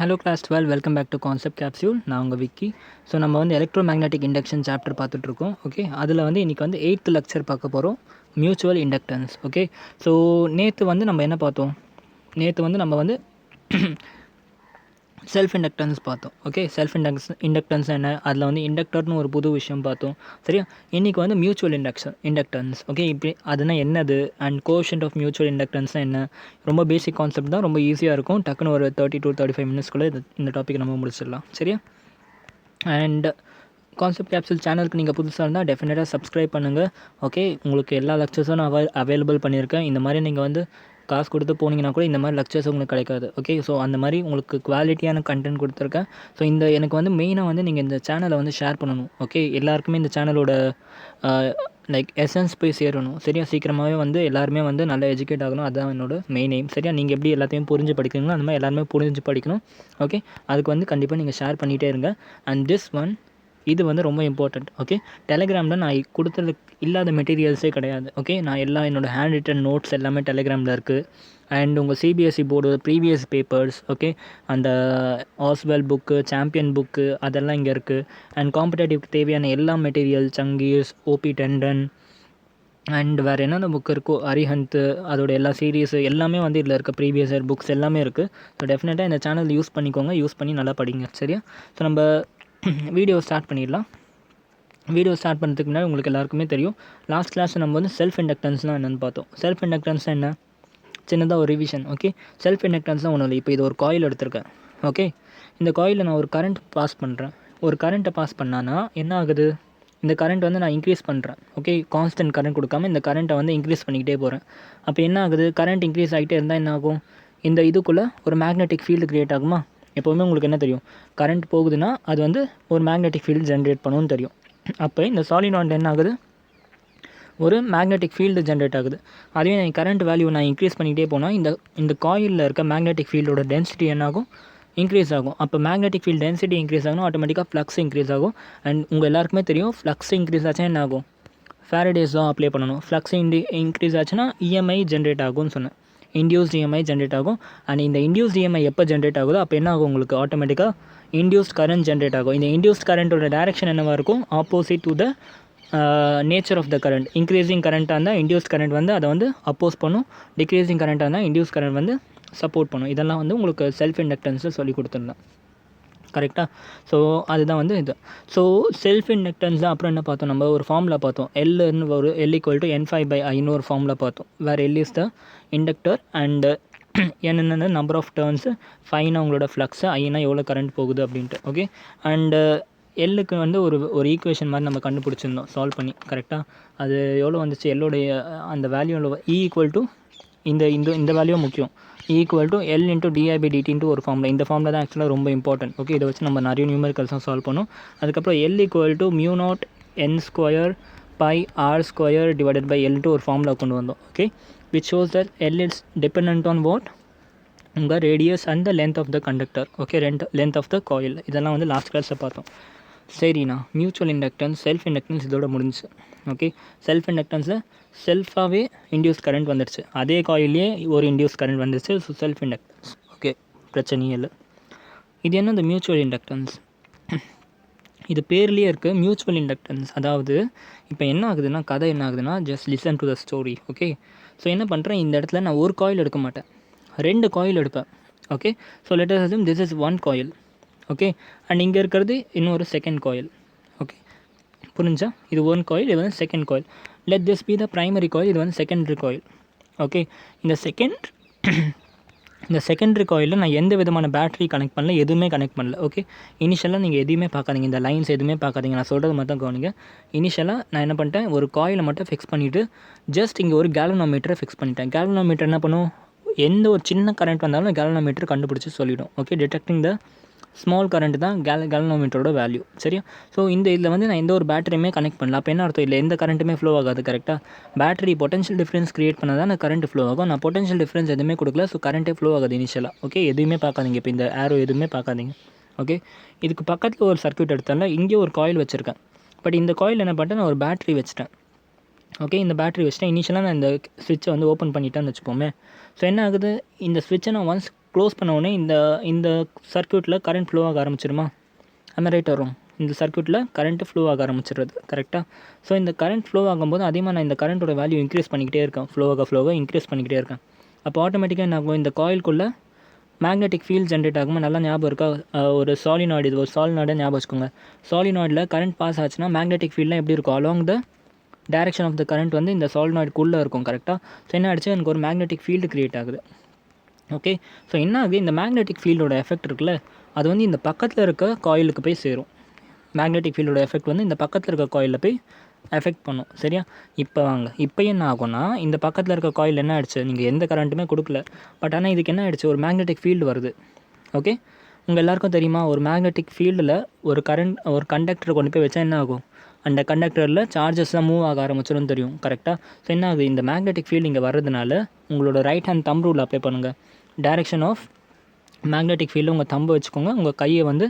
Hello class 12 welcome back to concept capsule. நான் உங்கள் Vicky. So நம்ம வந்து எலக்ட்ரோ மேக்னெட்டிக் இண்டக்ஷன் சாப்டர் பார்த்துட்ருக்கோம். ஓகே, அதில் வந்து இன்றைக்கி வந்து 8th லெக்சர் பார்க்க போகிறோம், மியூச்சுவல் இண்டக்டன்ஸ். ஓகே, ஸோ நேற்று வந்து நம்ம என்ன பார்த்தோம்? நேற்று வந்து நம்ம வந்து செல்ஃப் இண்டக்டன்ஸ் பார்த்தோம். ஓகே, செல்ஃப் இண்டக்டன்ஸ் என்ன, அதில் வந்து இண்டக்டர்னு ஒரு புது விஷயம் பார்த்தோம். சரியா, இன்றைக்கி வந்து மியூச்சுவல் இண்டக்டன்ஸ். ஓகே, இப்படி அதுனா என்னது அண்ட் கோஷன்ட் ஆஃப் மியூச்சுவல் இண்டக்டன்ஸ்னால் என்ன, ரொம்ப பேசிக் கான்செப்ட் தான், ரொம்ப ஈஸியாக இருக்கும். டக்குன்னு ஒரு 30 to 35 மினிட்ஸ்க்குள்ளே இந்த டாப்பிக் நம்ம முடிச்சிடலாம். சரியா, அண்ட் கான்செப்ட் கேப்சூல் சேனலுக்கு நீங்கள் புதுசாக இருந்தால் டெஃபினட்டாக சப்ஸ்கிரைப் பண்ணுங்கள். ஓகே, உங்களுக்கு எல்லா லெக்சர்ஸும் நான் அவைலபிள் பண்ணியிருக்கேன். இந்த மாதிரி நீங்கள் வந்து காசு கொடுத்து போனீங்கன்னா கூட இந்த மாதிரி லெக்சர்ஸ் உங்களுக்கு கிடைக்காது. ஓகே, ஸோ அந்த மாதிரி உங்களுக்கு குவாலிட்டியான கண்டென்ட் கொடுத்துருக்கேன். ஸோ எனக்கு வந்து மெயினாக வந்து நீங்கள் இந்த சேனலை வந்து ஷேர் பண்ணணும். ஓகே, எல்லாருக்குமே இந்த சேனலோட லைக் எசன்ஸ் போய் சேரணும். சரியா, சீக்கிரமாகவே வந்து எல்லாருமே வந்து நல்லா எஜுகேட் ஆகணும். அதுதான் என்னோட மெயின் எய்ம். சரியா, நீங்கள் எப்படி எல்லாத்தையும் புரிஞ்சு படிக்கிறீங்களோ அந்த மாதிரி எல்லாருமே புரிஞ்சு படிக்கணும். ஓகே, அதுக்கு வந்து கண்டிப்பாக நீங்கள் ஷேர் பண்ணிகிட்டே இருங்க. அண்ட் திஸ் ஒன், இது வந்து ரொம்ப இம்பார்ட்டண்ட். ஓகே, டெலிகிராமில் நான் கொடுத்தது இல்லாத மெட்டீரியல்ஸே கிடையாது. ஓகே, நான் என்னோடய ஹேண்ட் ரிட்டன் நோட்ஸ் எல்லாமே டெலிகிராமில் இருக்குது. அண்ட் உங்கள் CBSE board previous papers, okay, அந்த ஆஸ்வெல் புக்கு, சாம்பியன் புக்கு, அதெல்லாம் இங்கே இருக்குது. அண்ட் காம்படேட்டிவ்க்கு தேவையான எல்லா மெட்டீரியல், சங்கீஸ், ஓபி டெண்டன் அண்ட் வேறு என்னென்ன புக் இருக்கோ, அரிஹந்த், அதோட எல்லா சீரீஸு எல்லாமே வந்து இதில் இருக்க ப்ரீவியஸ் இயர் புக்ஸ் எல்லாமே இருக்குது. ஸோ டெஃபினட்டாக இந்த சேனல் யூஸ் பண்ணிக்கோங்க, யூஸ் பண்ணி நல்லா படிங்க. சரியா, ஸோ நம்ம வீடியோ ஸ்டார்ட் பண்ணிடலாம். வீடியோ ஸ்டார்ட் பண்ணுறதுக்கு முன்னாடி உங்களுக்கு எல்லாருக்குமே தெரியும், லாஸ்ட் கிளாஸ் நம்ம வந்து செல்ஃப் இண்டக்டன்ஸ்னால் என்னென்னு பார்த்தோம். செல்ஃப் இண்டக்டன்ஸ் என்ன, சின்னதாக ஒரு ரிவிஷன். ஓகே, செல்ஃப் இண்டக்டன்ஸ்னால் ஒன்றும் இல்லை. இப்போ இது ஒரு காயில் எடுத்திருக்கேன். ஓகே, இந்த காயிலில் நான் ஒரு கரண்ட் பாஸ் பண்ணுறேன். ஒரு கரண்ட்டை பாஸ் பண்ணான்னா என்ன ஆகுது, இந்த கரண்ட் வந்து நான் இன்க்ரீஸ் பண்ணுறேன். ஓகே, கான்ஸ்டன்ட் கரண்ட் கொடுக்காம இந்த கரண்ட்டை வந்து இன்க்ரீஸ் பண்ணிக்கிட்டே போகிறேன். அப்போ என்ன ஆகுது, கரண்ட் இன்க்ரீஸ் ஆகிட்டே இருந்தால் என்ன ஆகும், இந்த இதுக்குள்ளே ஒரு மேக்னெட்டிக் ஃபீல்டு க்ரியேட் ஆகுமா. எப்போவுமே உங்களுக்கு என்ன தெரியும், கரண்ட் போகுதுன்னா அது வந்து ஒரு மேக்னெட்டிக் ஃபீல்டு ஜென்ரேட் பண்ணணும்னு தெரியும். அப்போ இந்த சாலினாய்டில் என்ன ஆகுது, ஒரு மேக்னெட்டிக் ஃபீல்டு ஜென்ரேட் ஆகுது. அதுவே நான் கரண்ட் வேல்யூ நான் இன்க்ரீஸ் பண்ணிகிட்டே போனால் இந்த காயிலில் இருக்க மேக்னெட்டிக் ஃபீல்டோட டென்சிட்டி என்ன ஆகும், இன்க்ரீஸ் ஆகும். அப்போ மேக்னெட்டிக் ஃபீல்டு டென்சிட்டி இன்க்ரீஸ் ஆகணும், ஆட்டோமேட்டிக்காக ஃப்ளக்ஸ் இன்க்ரீஸ் ஆகும். அண்ட் உங்கள் எல்லாருக்குமே தெரியும், ஃப்ளக்ஸ் இன்க்ரீஸ் ஆச்சுன்னா என்ன ஆகும், ஃபேரடேஸ் தான் அப்ளை பண்ணணும். ஃப்ளக்ஸ் இன்க்ரீஸ் ஆச்சுன்னா இஎம்ஐ ஜென்ரேட் ஆகும்னு சொன்னேன். இன்டியூஸ்ட் இஎம்ஐ ஜென்ரேட் ஆகும். அண்ட் இந்த இன்டியூஸ்ட் இஎம்ஐ எப்போ ஜென்ரேட் ஆகுதோ அப்போ என்ன ஆகும், உங்களுக்கு ஆட்டோமேட்டிக்காக இன்டியூஸ்ட் கரண்ட் ஜென்ரேட் ஆகும். இந்த இன்டியூஸ்ட் கரண்ட்டோட டேரெக்ஷன் என்னவாக இருக்கும், opposite to the nature of the current. Increasing கரண்ட்டாக இருந்தால் இன்டியூஸ்ட் கரண்ட் வந்து அதை வந்து அப்போஸ் பண்ணும். டிக்ரீஸிங் கரண்ட்டாக இருந்தால் இன்டியூஸ் கரண்ட் வந்து சப்போர்ட் பண்ணும். இதெல்லாம் வந்து உங்களுக்கு செல்ஃப் இண்டக்டன்ஸில் சொல்லி கொடுத்துருந்தேன். கரெக்டாக, ஸோ அதுதான் வந்து இது. ஸோ செல்ஃப் இண்டக்டன்ஸ் தான். அப்புறம் என்ன பார்த்தோம், நம்ம ஒரு ஃபார்முலா பார்த்தோம், எல்னு ஒரு L = N5/Iன்னு ஒரு ஃபார்முலா பார்த்தோம். வேறு L is the inductor and என்னென்ன நம்பர் ஆஃப் டர்ன்ஸு, ஃபைனா உங்களோட ஃப்ளக்ஸு, ஐனா எவ்வளோ கரண்ட் போகுது அப்படின்ட்டு. ஓகே, அண்டு எல்லுக்கு வந்து ஒரு ஈக்குவேஷன் மாதிரி நம்ம கண்டுபிடிச்சிருந்தோம் சால்வ் பண்ணி. கரெக்டாக, அது எவ்வளோ வந்துச்சு, எல்லோடைய அந்த வேல்யூ = இந்த வேல்யூ முக்கியம், L × di/dt ஒரு ஃபார்முலா. இந்த ஃபார்முலா தான் ஆக்சுவலாக ரொம்ப இம்பார்ட்டன்ட். ஓகே, இதை வச்சு நம்ம நிறைய நியூமெரிக்கல்ஸும் சால்வ் பண்ணோம். அதுக்கப்புறம் L = μ0n²πr² ஒரு ஃபார்முலா கொண்டு வந்தோம். Okay, which shows that L is dependent on what, உங்கள் radius and the length of the conductor. Okay, length of the coil. இதெல்லாம் வந்து லாஸ்ட் கிளாஸில் பார்த்தோம். சரிண்ணா, மியூச்சுவல் இண்டக்டன்ஸ், செல்ஃப் இண்டக்டன்ஸ் இதோட முடிஞ்சிச்சு. ஓகே, செல்ஃப் இண்டக்டன்ஸில் செல்ஃபாகவே இன்டியூஸ் கரண்ட் வந்துடுச்சு, அதே காயிலே ஒரு இன்டியூஸ் கரண்ட் வந்துடுச்சு. So self inductance. ஓகே, பிரச்சனையே இல்லை. இது என்ன, இந்த மியூச்சுவல் இண்டக்டன்ஸ், இது பேர்லேயே இருக்குது மியூச்சுவல் இண்டக்டன்ஸ். அதாவது இப்போ என்ன ஆகுதுன்னா, கதை என்ன ஆகுதுன்னா, just listen to the story. Okay, so என்ன பண்ணுறேன், இந்த இடத்துல நான் ஒரு காயில் எடுக்க மாட்டேன், 2 காயில் எடுப்பேன். Okay, so let us assume this is 1 coil. Okay, and இங்கே இருக்கிறது இன்னொரு செகண்ட் காயில். ஓகே, புரிஞ்சா, இது 1 காயில், இது வந்து second coil. Let this be the primary coil, இது வந்து செகண்டரி காயில். ஓகே, இந்த செகண்டரி காயிலில் நான் எந்த விதமான பேட்டரி கனெக்ட் பண்ணல, எதுவுமே கனெக்ட் பண்ணல. ஓகே, இனிஷியலாக நீங்கள் எதுவுமே பார்க்காதீங்க, இந்த லைன்ஸ் எதுவுமே பார்க்காதீங்க, நான் சொல்கிறது மட்டும் கவனிங்க. இனிஷியலாக நான் என்ன பண்ணிட்டேன், ஒரு காயிலை மட்டும் ஃபிக்ஸ் பண்ணிவிட்டு ஜஸ்ட் இங்கே ஒரு கேல்வனோமீட்டரை ஃபிக்ஸ் பண்ணிட்டேன். கேல்வனோமீட்டர் என்ன பண்ணும், எந்த ஒரு சின்ன கரண்ட் வந்தாலும் கேல்வனோமீட்டர் கண்டுபிடிச்சி சொல்லிவிடும். Okay, detecting the small current தான் கேல்வனோமீட்டரோட வேல்யூ. சரியா, ஸோ இதில் வந்து நான் எந்த ஒரு பேட்டரியுமே கனெக்ட் பண்ணல. அப்போ என்ன அர்த்தம், இல்லை எந்த கரண்ட்டுமே ஃப்ளோ ஆகாது. கரெக்டாக, பேட்டரி பொட்டன்ஷியல் டிஃப்ரென்ஸ் க்ரியேட் பண்ணால் தான் கரண்ட் ஃப்ளோ ஆகும். நான் பொட்டன்ஷியல் டிஃப்ரென்ஸ் எதுவுமே கொடுக்கல, ஸோ கரண்ட்டே ஃப்ளோ ஆகாது இனிஷியலாக. ஓகே, எதுவுமே பார்க்காதீங்க, இப்போ இந்த ஆரோ எதுவுமே பார்க்காதீங்க. ஓகே, இதுக்கு பக்கத்தில் ஒரு சர்க்யூட் எடுத்தால இங்கே ஒரு காயில் வச்சுருக்கேன். பட் இந்த காயில் என்ன பண்ணிட்டேன், நான் ஒரு பேட்டரி வச்சுட்டேன். ஓகே, இந்த பேட்டரி வச்சுட்டேன். இனிஷியலாக நான் இந்த ஸ்விட்சை வந்து ஓப்பன் பண்ணிட்டேன்னு வச்சுப்போமே. ஸோ என்ன ஆகுது, இந்த ஸ்விட்சை நான் ஒன்ஸ் க்ளோஸ் பண்ண உடனே இந்த சர்க்யூட்டில் கரண்ட் ஃப்ளோ ஆக ஆரம்பிச்சிருமா? அந்த ரைட் வரும். இந்த சர்க்யூட்டில் கரண்ட்டு ஃப்ளோ ஆக ஆரம்பிச்சிடுறது கரெக்டாக. ஸோ இந்த கரண்ட் ஃப்ளோ ஆகும்போது அதிகமாக நான் இந்த கரண்ட்டோட வேல்யூ இன்க்ரீஸ் பண்ணிக்கிட்டே இருக்கேன், ஃப்ளோவாக இன்க்ரீஸ் பண்ணிக்கிட்டே இருக்கேன். அப்போ ஆட்டோமேட்டிக்காக என்ன ஆகும், இந்த காயிலுக்குள்ளே மேக்னெட்டிக் ஃபீல்ட் ஜென்ரேட் ஆகும்போது நல்லா ஞாபகம் இருக்கா? ஒரு சாலினாய்டு, இது ஒரு சாலினாய்டை ஞாபகம் வச்சுக்கோங்க. சாலினாய்டில் கரண்ட் பாஸ் ஆச்சுன்னா மேக்னெட்டிக் ஃபீல்ட்லாம் எப்படி இருக்கும், along the direction of the current வந்து இந்த சாலினாய்டுக்குள்ளே இருக்கும் கரெக்டாக. ஸோ என்ன ஆகிடுச்சு, எனக்கு ஒரு மேக்னெட்டிக் ஃபீல்டு க்ரியேட் ஆகுது. ஓகே, ஸோ என்ன ஆகுது, இந்த மேக்னெட்டிக் ஃபீல்டோட எஃபெக்ட் இருக்குல்ல, அது வந்து இந்த பக்கத்தில் இருக்க காயிலுக்கு போய் சேரும். மேக்னெட்டிக் ஃபீல்டோட எஃபெக்ட் வந்து இந்த பக்கத்தில் இருக்க காயிலில் போய் எஃபெக்ட் பண்ணும். சரியா? இப்போ வாங்க, இப்போ என்ன ஆகும்னா, இந்த பக்கத்தில் இருக்க காயில் என்ன ஆகிடுச்சு, நீங்கள் எந்த கரண்ட்டுமே கொடுக்கல, பட் ஆனால் இதுக்கு என்ன ஆகிடுச்சு, ஒரு மேக்னெட்டிக் ஃபீல்டு வருது. ஓகே, உங்கள் எல்லாருக்கும் தெரியுமா, ஒரு மேக்னெட்டிக் ஃபீல்டில் ஒரு கண்டக்டரை கொண்டு போய் வச்சா என்ன ஆகும், அந்த கண்டக்டரில் சார்ஜஸ்லாம் மூவ் ஆக ஆரம்பிச்சிடும் தெரியும் கரெக்டாக. ஸோ என்ன ஆகுது, இந்த மேக்னெட்டிக் ஃபீல்டு இங்கே வர்றதுனால உங்களோட right hand thumb rule apply பண்ணுங்கள். டைரெக்ஷன் ஆஃப் மேக்னெட்டிக் ஃபீல்டு உங்கள் தம்பை வச்சுக்கோங்க, உங்கள் கையை வந்து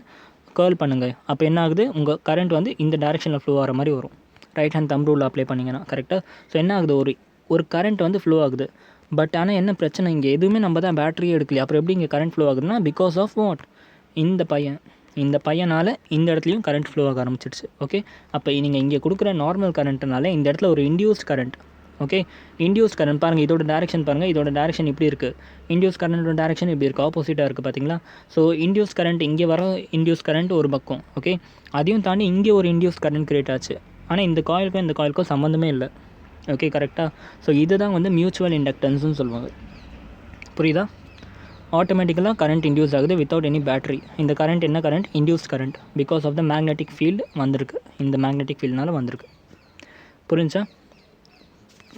கேர்ள் பண்ணுங்கள். அப்போ என்ன ஆகுது, உங்கள் கரண்ட் வந்து இந்த டைரெக்ஷனில் ஃப்ளோ ஆகிற மாதிரி வரும். Right hand thumb rule apply பண்ணிங்கன்னா கரெக்டாக. ஸோ என்ன ஆகுது, ஒரு கரண்ட் வந்து ஃப்ளோ ஆகுது. பட் ஆனால் என்ன பிரச்சனை, இங்கே எதுவுமே நம்ம தான் பேட்டரியே எடுக்கலையே, அப்புறம் எப்படி இங்கே கரண்ட் ஃப்ளோ ஆகுதுன்னா, பிகாஸ் ஆஃப் வாட், இந்த பையனால் இந்த இடத்துலையும் கரண்ட் ஃப்ளோ ஆக ஆரம்பிச்சிடுச்சு. ஓகே, அப்போ நீங்கள் இங்கே கொடுக்குற நார்மல் கரண்ட்னால இந்த இடத்துல ஒரு induced current. Okay, induce current பாருங்கள், இதோட டேரெக்ஷன் பாருங்கள், இதோட டேரெக்ஷன் இப்படி இருக்குது, இன்டியூஸ் கரண்ட்டோட டேரெக்ஷன் இப்படி இருக்குது, ஆப்போசிட்டாக இருக்குது பார்த்தீங்களா. ஸோ இன்டியூஸ் கரண்ட் இங்கே வர இன்டியூஸ் கரண்ட் ஒரு பக்கம். ஓகே, அதையும் தாண்டி இங்கே ஒரு இன்டியூஸ் கரண்ட் கிரியேட் ஆச்சு. ஆனால் இந்த காயிலுக்கும் சம்மந்தமே இல்லை. ஓகே கரெக்டாக. ஸோ இதுதான் வந்து மியூச்சுவல் இண்டக்டன்ஸ்னு சொல்லுவாங்க. புரியுதா? ஆட்டோமேட்டிக்கலாக கரண்ட் இன்டியூஸ் ஆகுது வித்தவுட் எனி பேட்டரி. இந்த கரண்ட் என்ன current, induce current, because of the magnetic field வந்திருக்கு, இந்த மேக்னெட்டிக் ஃபீல்டுனால வந்திருக்கு. புரிஞ்சா?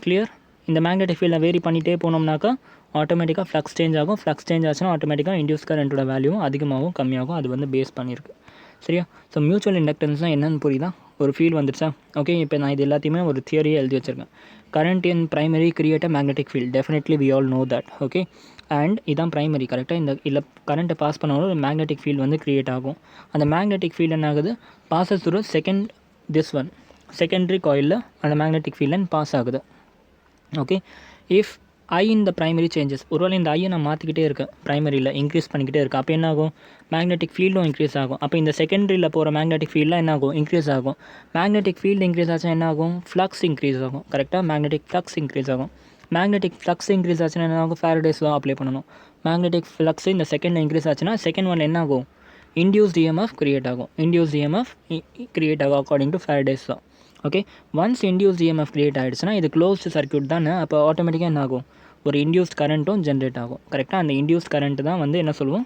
கிளியர்? இந்த மேக்னெட்டிக் ஃபீல்டை வேரி பண்ணிகிட்டே போனோம்னாக்கா ஆட்டோமேட்டிக்காக ஃப்ளக்ஸ் சேஞ்ச் ஆகும். ஃப்ளக்ஸ் சேஞ்ச் ஆச்சுன்னா ஆட்டோமேட்டிக்காக இன்டியூஸ் கரண்ட்டோட வேல்யூவும் அதிகமாகவும் கம்மியாகும். அது வந்து பேஸ் பண்ணியிருக்கு. சரியா? ஸோ மியூச்சுவல் இண்டக்டன்ஸ்னால் என்னென்னு புரியுதா? ஒரு ஃபீல் வந்துடுச்சா? ஓகே, இப்போ நான் இது எல்லாத்தையுமே ஒரு தியரியை எழுதி வச்சுருக்கேன். Current in primary create a magnetic field, definitely we all know that. Okay, and இதான் பிரைமரி கரெக்டாக. இல்லை கரண்ட்டை பாஸ் பண்ணாலும் ஒரு மேக்னெட்டிக் ஃபீல்டு வந்து க்ரியேட் ஆகும். அந்த மேக்னெட்டிக் ஃபீல்டு என்ன ஆகுது, பாசஸ் த்ரூ செகண்டரி காயிலில் அந்த மேக்னெட்டிக் ஃபீல்டு பாஸ் ஆகுது. Okay, if I in the primary changes, ஒருவேளை இந்த ஐயை நான் மாற்றிக்கிட்டே இருக்கேன், ப்ரைமரியில் இன்க்ரீஸ் பண்ணிக்கிட்டே இருக்கேன், அப்போ என்ன ஆகும், மேக்னெட்டிக் ஃபீல்டும் இன்க்ரீஸ் ஆகும். அப்போ இந்த செகண்டரியில் போகிற மேக்னெட்டிக் ஃபீல்டில் என்ன ஆகும், இன்க்ரீஸ் ஆகும். மேக்னெட்டிக் ஃபீல்டு இன்க்ரீஸ் ஆச்சுன்னா என்ன ஆகும், ஃப்ளக்ஸ் இன்க்ரீஸ் ஆகும். கரெக்டாக, மேக்னெட்டிக் ஃப்ளக்ஸ் இன்க்ரீஸ் ஆகும். மேக்னெட்டிக் ஃப்ளக்ஸ் இன்க்ரீஸ் ஆச்சுன்னா என்ன ஆகும், ஃபாரடேஸ் லா அப்ளை பண்ணணும். மேக்னெட்டிக் ஃப்ளக்ஸ் இந்த செகண்டில் இன்க்ரீஸ் ஆச்சுன்னா செகண்ட் ஒன் என்ன ஆகும், இன்டியூஸ்ட் இஎம்எஃப் கிரியேட் ஆகும். இன்டியூஸ்ட் இஎம்எஃப் கிரியேட் ஆகும் according to Faraday's law. Okay, once induced EMF create ஆகிடுச்சுன்னா இது க்ளோஸ்டு சர்க்யூட் தானே, அப்போ ஆட்டோமேட்டிக்காக என்ன ஆகும், ஒரு இன்டியூஸ்ட் கரண்ட்டும் ஜென்ரேட் ஆகும். கரெக்டாக, அந்த இன்டியூஸ்ட் கரண்ட் தான் வந்து என்ன சொல்லுவோம்,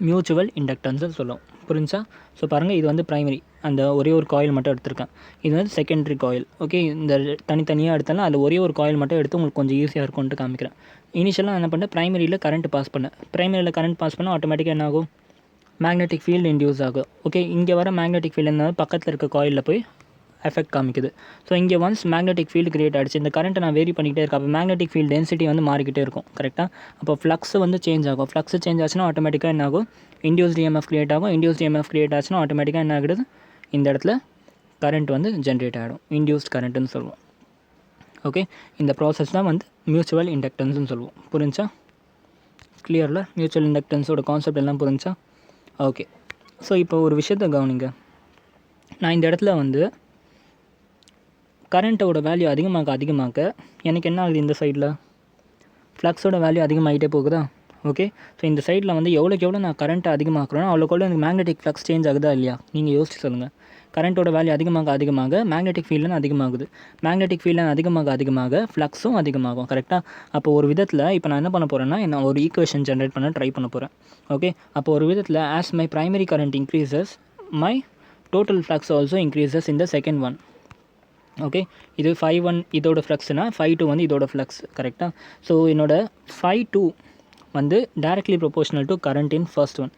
மியூச்சுவல் இண்டக்டன்ஸ்னு சொல்லுவோம். புரிஞ்சா? ஸோ பாருங்கள், இது வந்து ப்ரைமரி, அந்த ஒரே ஒரு காயில் மட்டும் எடுத்திருக்கேன். இது வந்து செகண்டரி காயில். ஓகே, இந்த தனித்தனியாக எடுத்தாலும் அதில் ஒரே ஒரு காயில் மட்டும் எடுத்து உங்களுக்கு கொஞ்சம் ஈஸியாக இருக்கும்ட்டு காமிக்கிறேன். இனிஷியலாக என்ன பண்ணேன், ப்ரைமரியில் கரண்ட் பாஸ் பண்ணேன். ப்ரைமரியில் கரண்ட் பாஸ் பண்ணால் ஆட்டோமேட்டிக்காக என்ன ஆகும், மேக்னெட்டிக் ஃபீல்டு இன்டியூஸ் ஆகும். ஓகே, இங்கே வர மேக்னெட்டிக் ஃபீல்டு என்ன பக்கத்தில் இருக்க காயிலில் போய் எஃபெக்ட் காமிக்குது. ஸோ இங்கே ஒன்ஸ் மேக்னெட்டிக் ஃபீல்டு கிரியேட் ஆகிடுச்சு, இந்த கரண்ட்டை நான் வேரி பண்ணிக்கிட்டே இருக்கேன். அப்போ மேக்னெட்டிக் ஃபீல்டு டென்சிட்டி வந்து மாறிக்கிட்டே இருக்கும். கரெக்டாக, அப்போ ஃப்ளக்ஸ் வந்து சேஞ்ச் ஆகும். ஃப்ளக்ஸ் சேஞ்ச் ஆச்சுன்னா ஆட்டோமேட்டிக்காக என்ன ஆகும், இன்டியூஸ்ட் இஎம்எஃப் கிரியேட் ஆகும். இன்டியூஸ்ட் இஎம்எஃப் கிரியேட் ஆச்சுன்னா ஆட்டோமேட்டிக்காக என்ன ஆகிடுது, இந்த இடத்துல கரண்ட் வந்து ஜென்ரேட் ஆகிடும், இன்டியூஸ்ட் கரண்ட்டுன்னு சொல்லுவோம். ஓகே, இந்த ப்ராசஸ் தான் வந்து மியூச்சுவல் இண்டக்டன்ஸ்னு சொல்லுவோம். புரிஞ்சா? கிளியரில் மியூச்சுவல் இண்டக்டன்ஸோட கான்செப்ட் எல்லாம் புரிஞ்சா? ஓகே, ஸோ இப்போ ஒரு விஷயத்தை கவனிங்க. நான் இந்த இடத்துல வந்து கரண்ட்டோட வேல்யூ அதிகமாக எனக்கு என்ன ஆகுது, இந்த சைடில் ஃப்ளக்ஸோட வேல்யூ அதிகமாகிட்டே போகுதா? ஓகே, ஸோ இந்த சைடில் வந்து எவ்வளோ நான் கரண்ட்டை அதிகமாக்குறேன்னா அவ்வளோக்கு எனக்கு மேக்னெட்டிக் ஃப்ளக்ஸ் சேஞ்ச் ஆகுதா இல்லையா? நீங்கள் யோசிச்சு சொல்லுங்கள். கரண்ட்டோட வேல்யூ அதிகமாக மேக்னெட்டிக் ஃபீல்டு அதிகமாகுது. மேக்னெட்டிக் ஃபீல்டு அதிகமாக ஃப்ளக்ஸும் அதிகமாகும். கரெக்டாக, அப்போ ஒரு விதத்தில் இப்போ நான் என்ன பண்ண போகிறேன்னா, நான் ஒரு ஈக்குவேஷன் ஜென்ரேட் பண்ண ட்ரை பண்ண போகிறேன். ஓகே, அப்போ ஒரு விதத்தில் as my primary current increases, my total flux also increases in the second one. Okay, இது 5-1 இதோட ஃப்ளக்ஸ்னா 5-2 வந்து இதோட ஃப்ளக்ஸ். கரெக்டாக, ஸோ என்னோட 5-2 வந்து directly proportional to current in first one.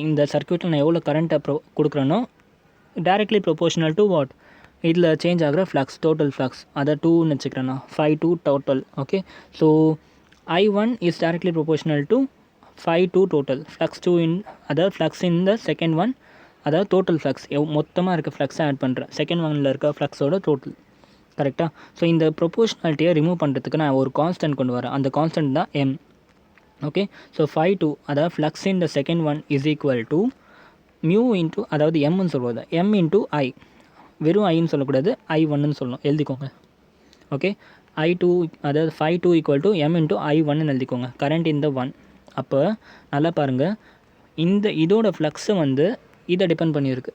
இந்த சர்க்யூட்டில் நான் எவ்வளோ கரண்ட்டை கொடுக்குறேனோ டைரக்ட்லி ப்ரொபோஷனல் டு வாட், இதில் சேஞ்ச் ஆகிற ஃப்ளக்ஸ், டோட்டல் ஃப்ளக்ஸ், அதை 2ன்னு வச்சுக்கிறேன்னா 5-2 total. Okay, so I1 is directly proportional to 5-2 total, flux 2 இன், அதாவது flux in the second one, அதாவது டோட்டல் ஃப்ளக்ஸ் மொத்தமாக இருக்க ஃப்ளக்ஸை ஆட் பண்ணுறேன், செகண்ட் ஒனில் இருக்க ஃப்ளக்ஸோட டோட்டல். கரெக்டாக, ஸோ இந்த ப்ரொபோஷனாலிட்டியை ரிமூவ் பண்ணுறதுக்கு நான் ஒரு கான்ஸ்டன்ட் கொண்டு வரேன். அந்த கான்ஸ்டன்ட் தான் M. Okay. So phi two அதாவது flux in the second one is equal to mu into அதாவது எம்னு சொல்லுவது எம் இன்ட்டு ஐ, வெறும் ஐன்னு சொல்லக்கூடாது, I1ன்னு சொல்லணும், எழுதிக்கோங்க. ஓகே. I2 அதாவது phi two equal to M into I1ன்னு எழுதிக்கோங்க. கரண்ட் இந்த ஒன். அப்போ நல்லா பாருங்கள், இதோட ஃப்ளக்ஸு வந்து இதை டிபெண்ட் பண்ணியிருக்கு.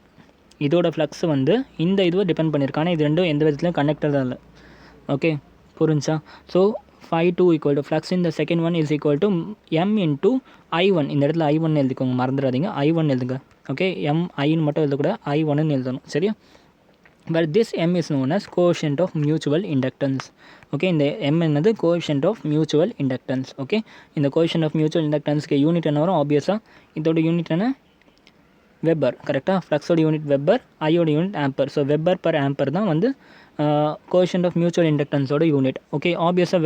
இதோட ஃப்ளக்ஸ் வந்து இந்த இதுவை டிபெண்ட் பண்ணியிருக்கு. ஆனால் இது ரெண்டும் எந்த விதத்துலையும் கனெக்டட் தான் இல்லை. ஓகே, புரிஞ்சா? So phi two equal to flux இந்த second one is equal to M into I1. இந்த இடத்துல I1 எழுதிக்கோங்க, மறந்துடாதீங்க, I1 எழுதுங்க. ஓகே, எம் ஐன்னு மட்டும் எழுதக்கூடாது, I1ன்னு எழுதணும். சரியா? But this M is known as coefficient of mutual inductance. Okay, இந்த M என்னது? coefficient of mutual inductance. Okay, இந்த coefficient of mutual inductanceக்கு யூனிட் என்ன வரும்? ஆப்வியஸாக இதோட யூனிட் என்ன? வெப்பர். கரெக்டாக? ஃப்ளக்ஸோட யூனிட் வெப்பர், ஐயோட unit ampere. So weber per ampere தான் வந்து கோஎஃபிஷியன்ட் ஆஃப் மியூச்சுவல் இண்டக்டன்ஸோட யூனிட். ஓகே, ஆப்வியஸாக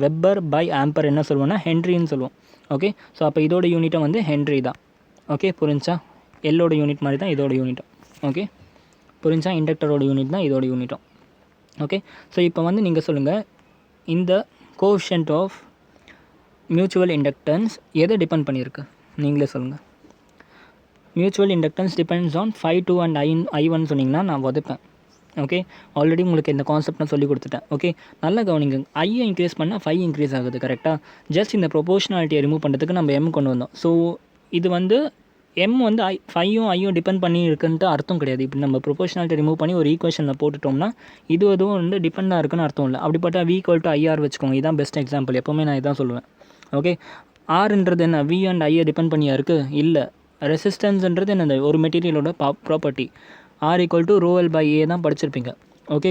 வெப்பர் பை ஆம்பர் என்ன சொல்லுவோம்னா ஹென்ரின்னு சொல்லுவோம். ஓகே, ஸோ அப்போ இதோட யூனிட்டை வந்து ஹென்ரி தான். ஓகே, புரிஞ்சா? எல்லோட யூனிட் மாதிரி தான் இதோட யூனிட்டும். ஓகே, புரிஞ்சா? இண்டக்டரோட யூனிட் தான் இதோட யூனிட்டும். ஓகே, ஸோ இப்போ வந்து நீங்கள் சொல்லுங்கள், இந்த கோஎஃபிஷியன்ட் ஆஃப் மியூச்சுவல் இண்டக்டன்ஸ் எதை டிபெண்ட் பண்ணியிருக்கு? நீங்களே சொல்லுங்கள். Mutual inductance depends on phi two and I1 சொன்னிங்கன்னா நான் உதைப்பேன். ஓகே, ஆல்ரெடி உங்களுக்கு இந்த கான்செப்ட் நான் சொல்லி கொடுத்துட்டேன். ஓகே, நல்லா கவனிங்க, ஐயை இன்க்ரீஸ் பண்ணால் ஃபை இன்க்ரீஸ் ஆகுது. கரெக்டாக? ஜஸ்ட் இந்த ப்ரொபோஷனாலிட்டியை ரிமூவ் பண்ணுறதுக்கு நம்ம எம் கொண்டு வந்தோம். ஸோ இது வந்து எம் வந்து ஃபையும் டிபெண்ட் பண்ணி இருக்குன்ட்டு அர்த்தம் கிடையாது. இப்படி நம்ம ப்ரொபோஷனாலிட்டி ரிமூவ் பண்ணி ஒரு ஈக்குவேஷனில் போட்டுட்டோம்னா இது எதுவும் வந்து டிபெண்டாக இருக்குன்னு அர்த்தம் இல்லை. அப்படிப்பட்ட V = IR வச்சுக்கோங்க. இதுதான் பெஸ்ட் எக்ஸாம்பிள். எப்போவுமே நான் இதான் சொல்லுவேன். ஓகே, ஆர்ன்றது என்ன? V அண்ட் ஐயை டிபெண்ட் பண்ணியா இருக்குது? இல்லை. ரெசிஸ்டன்ஸ்ன்றது என்ன? ஒரு மெட்டீரியலோட ப்ராப்பர்ட்டி. R = ρl/A தான் படிச்சிருப்பீங்க. Okay,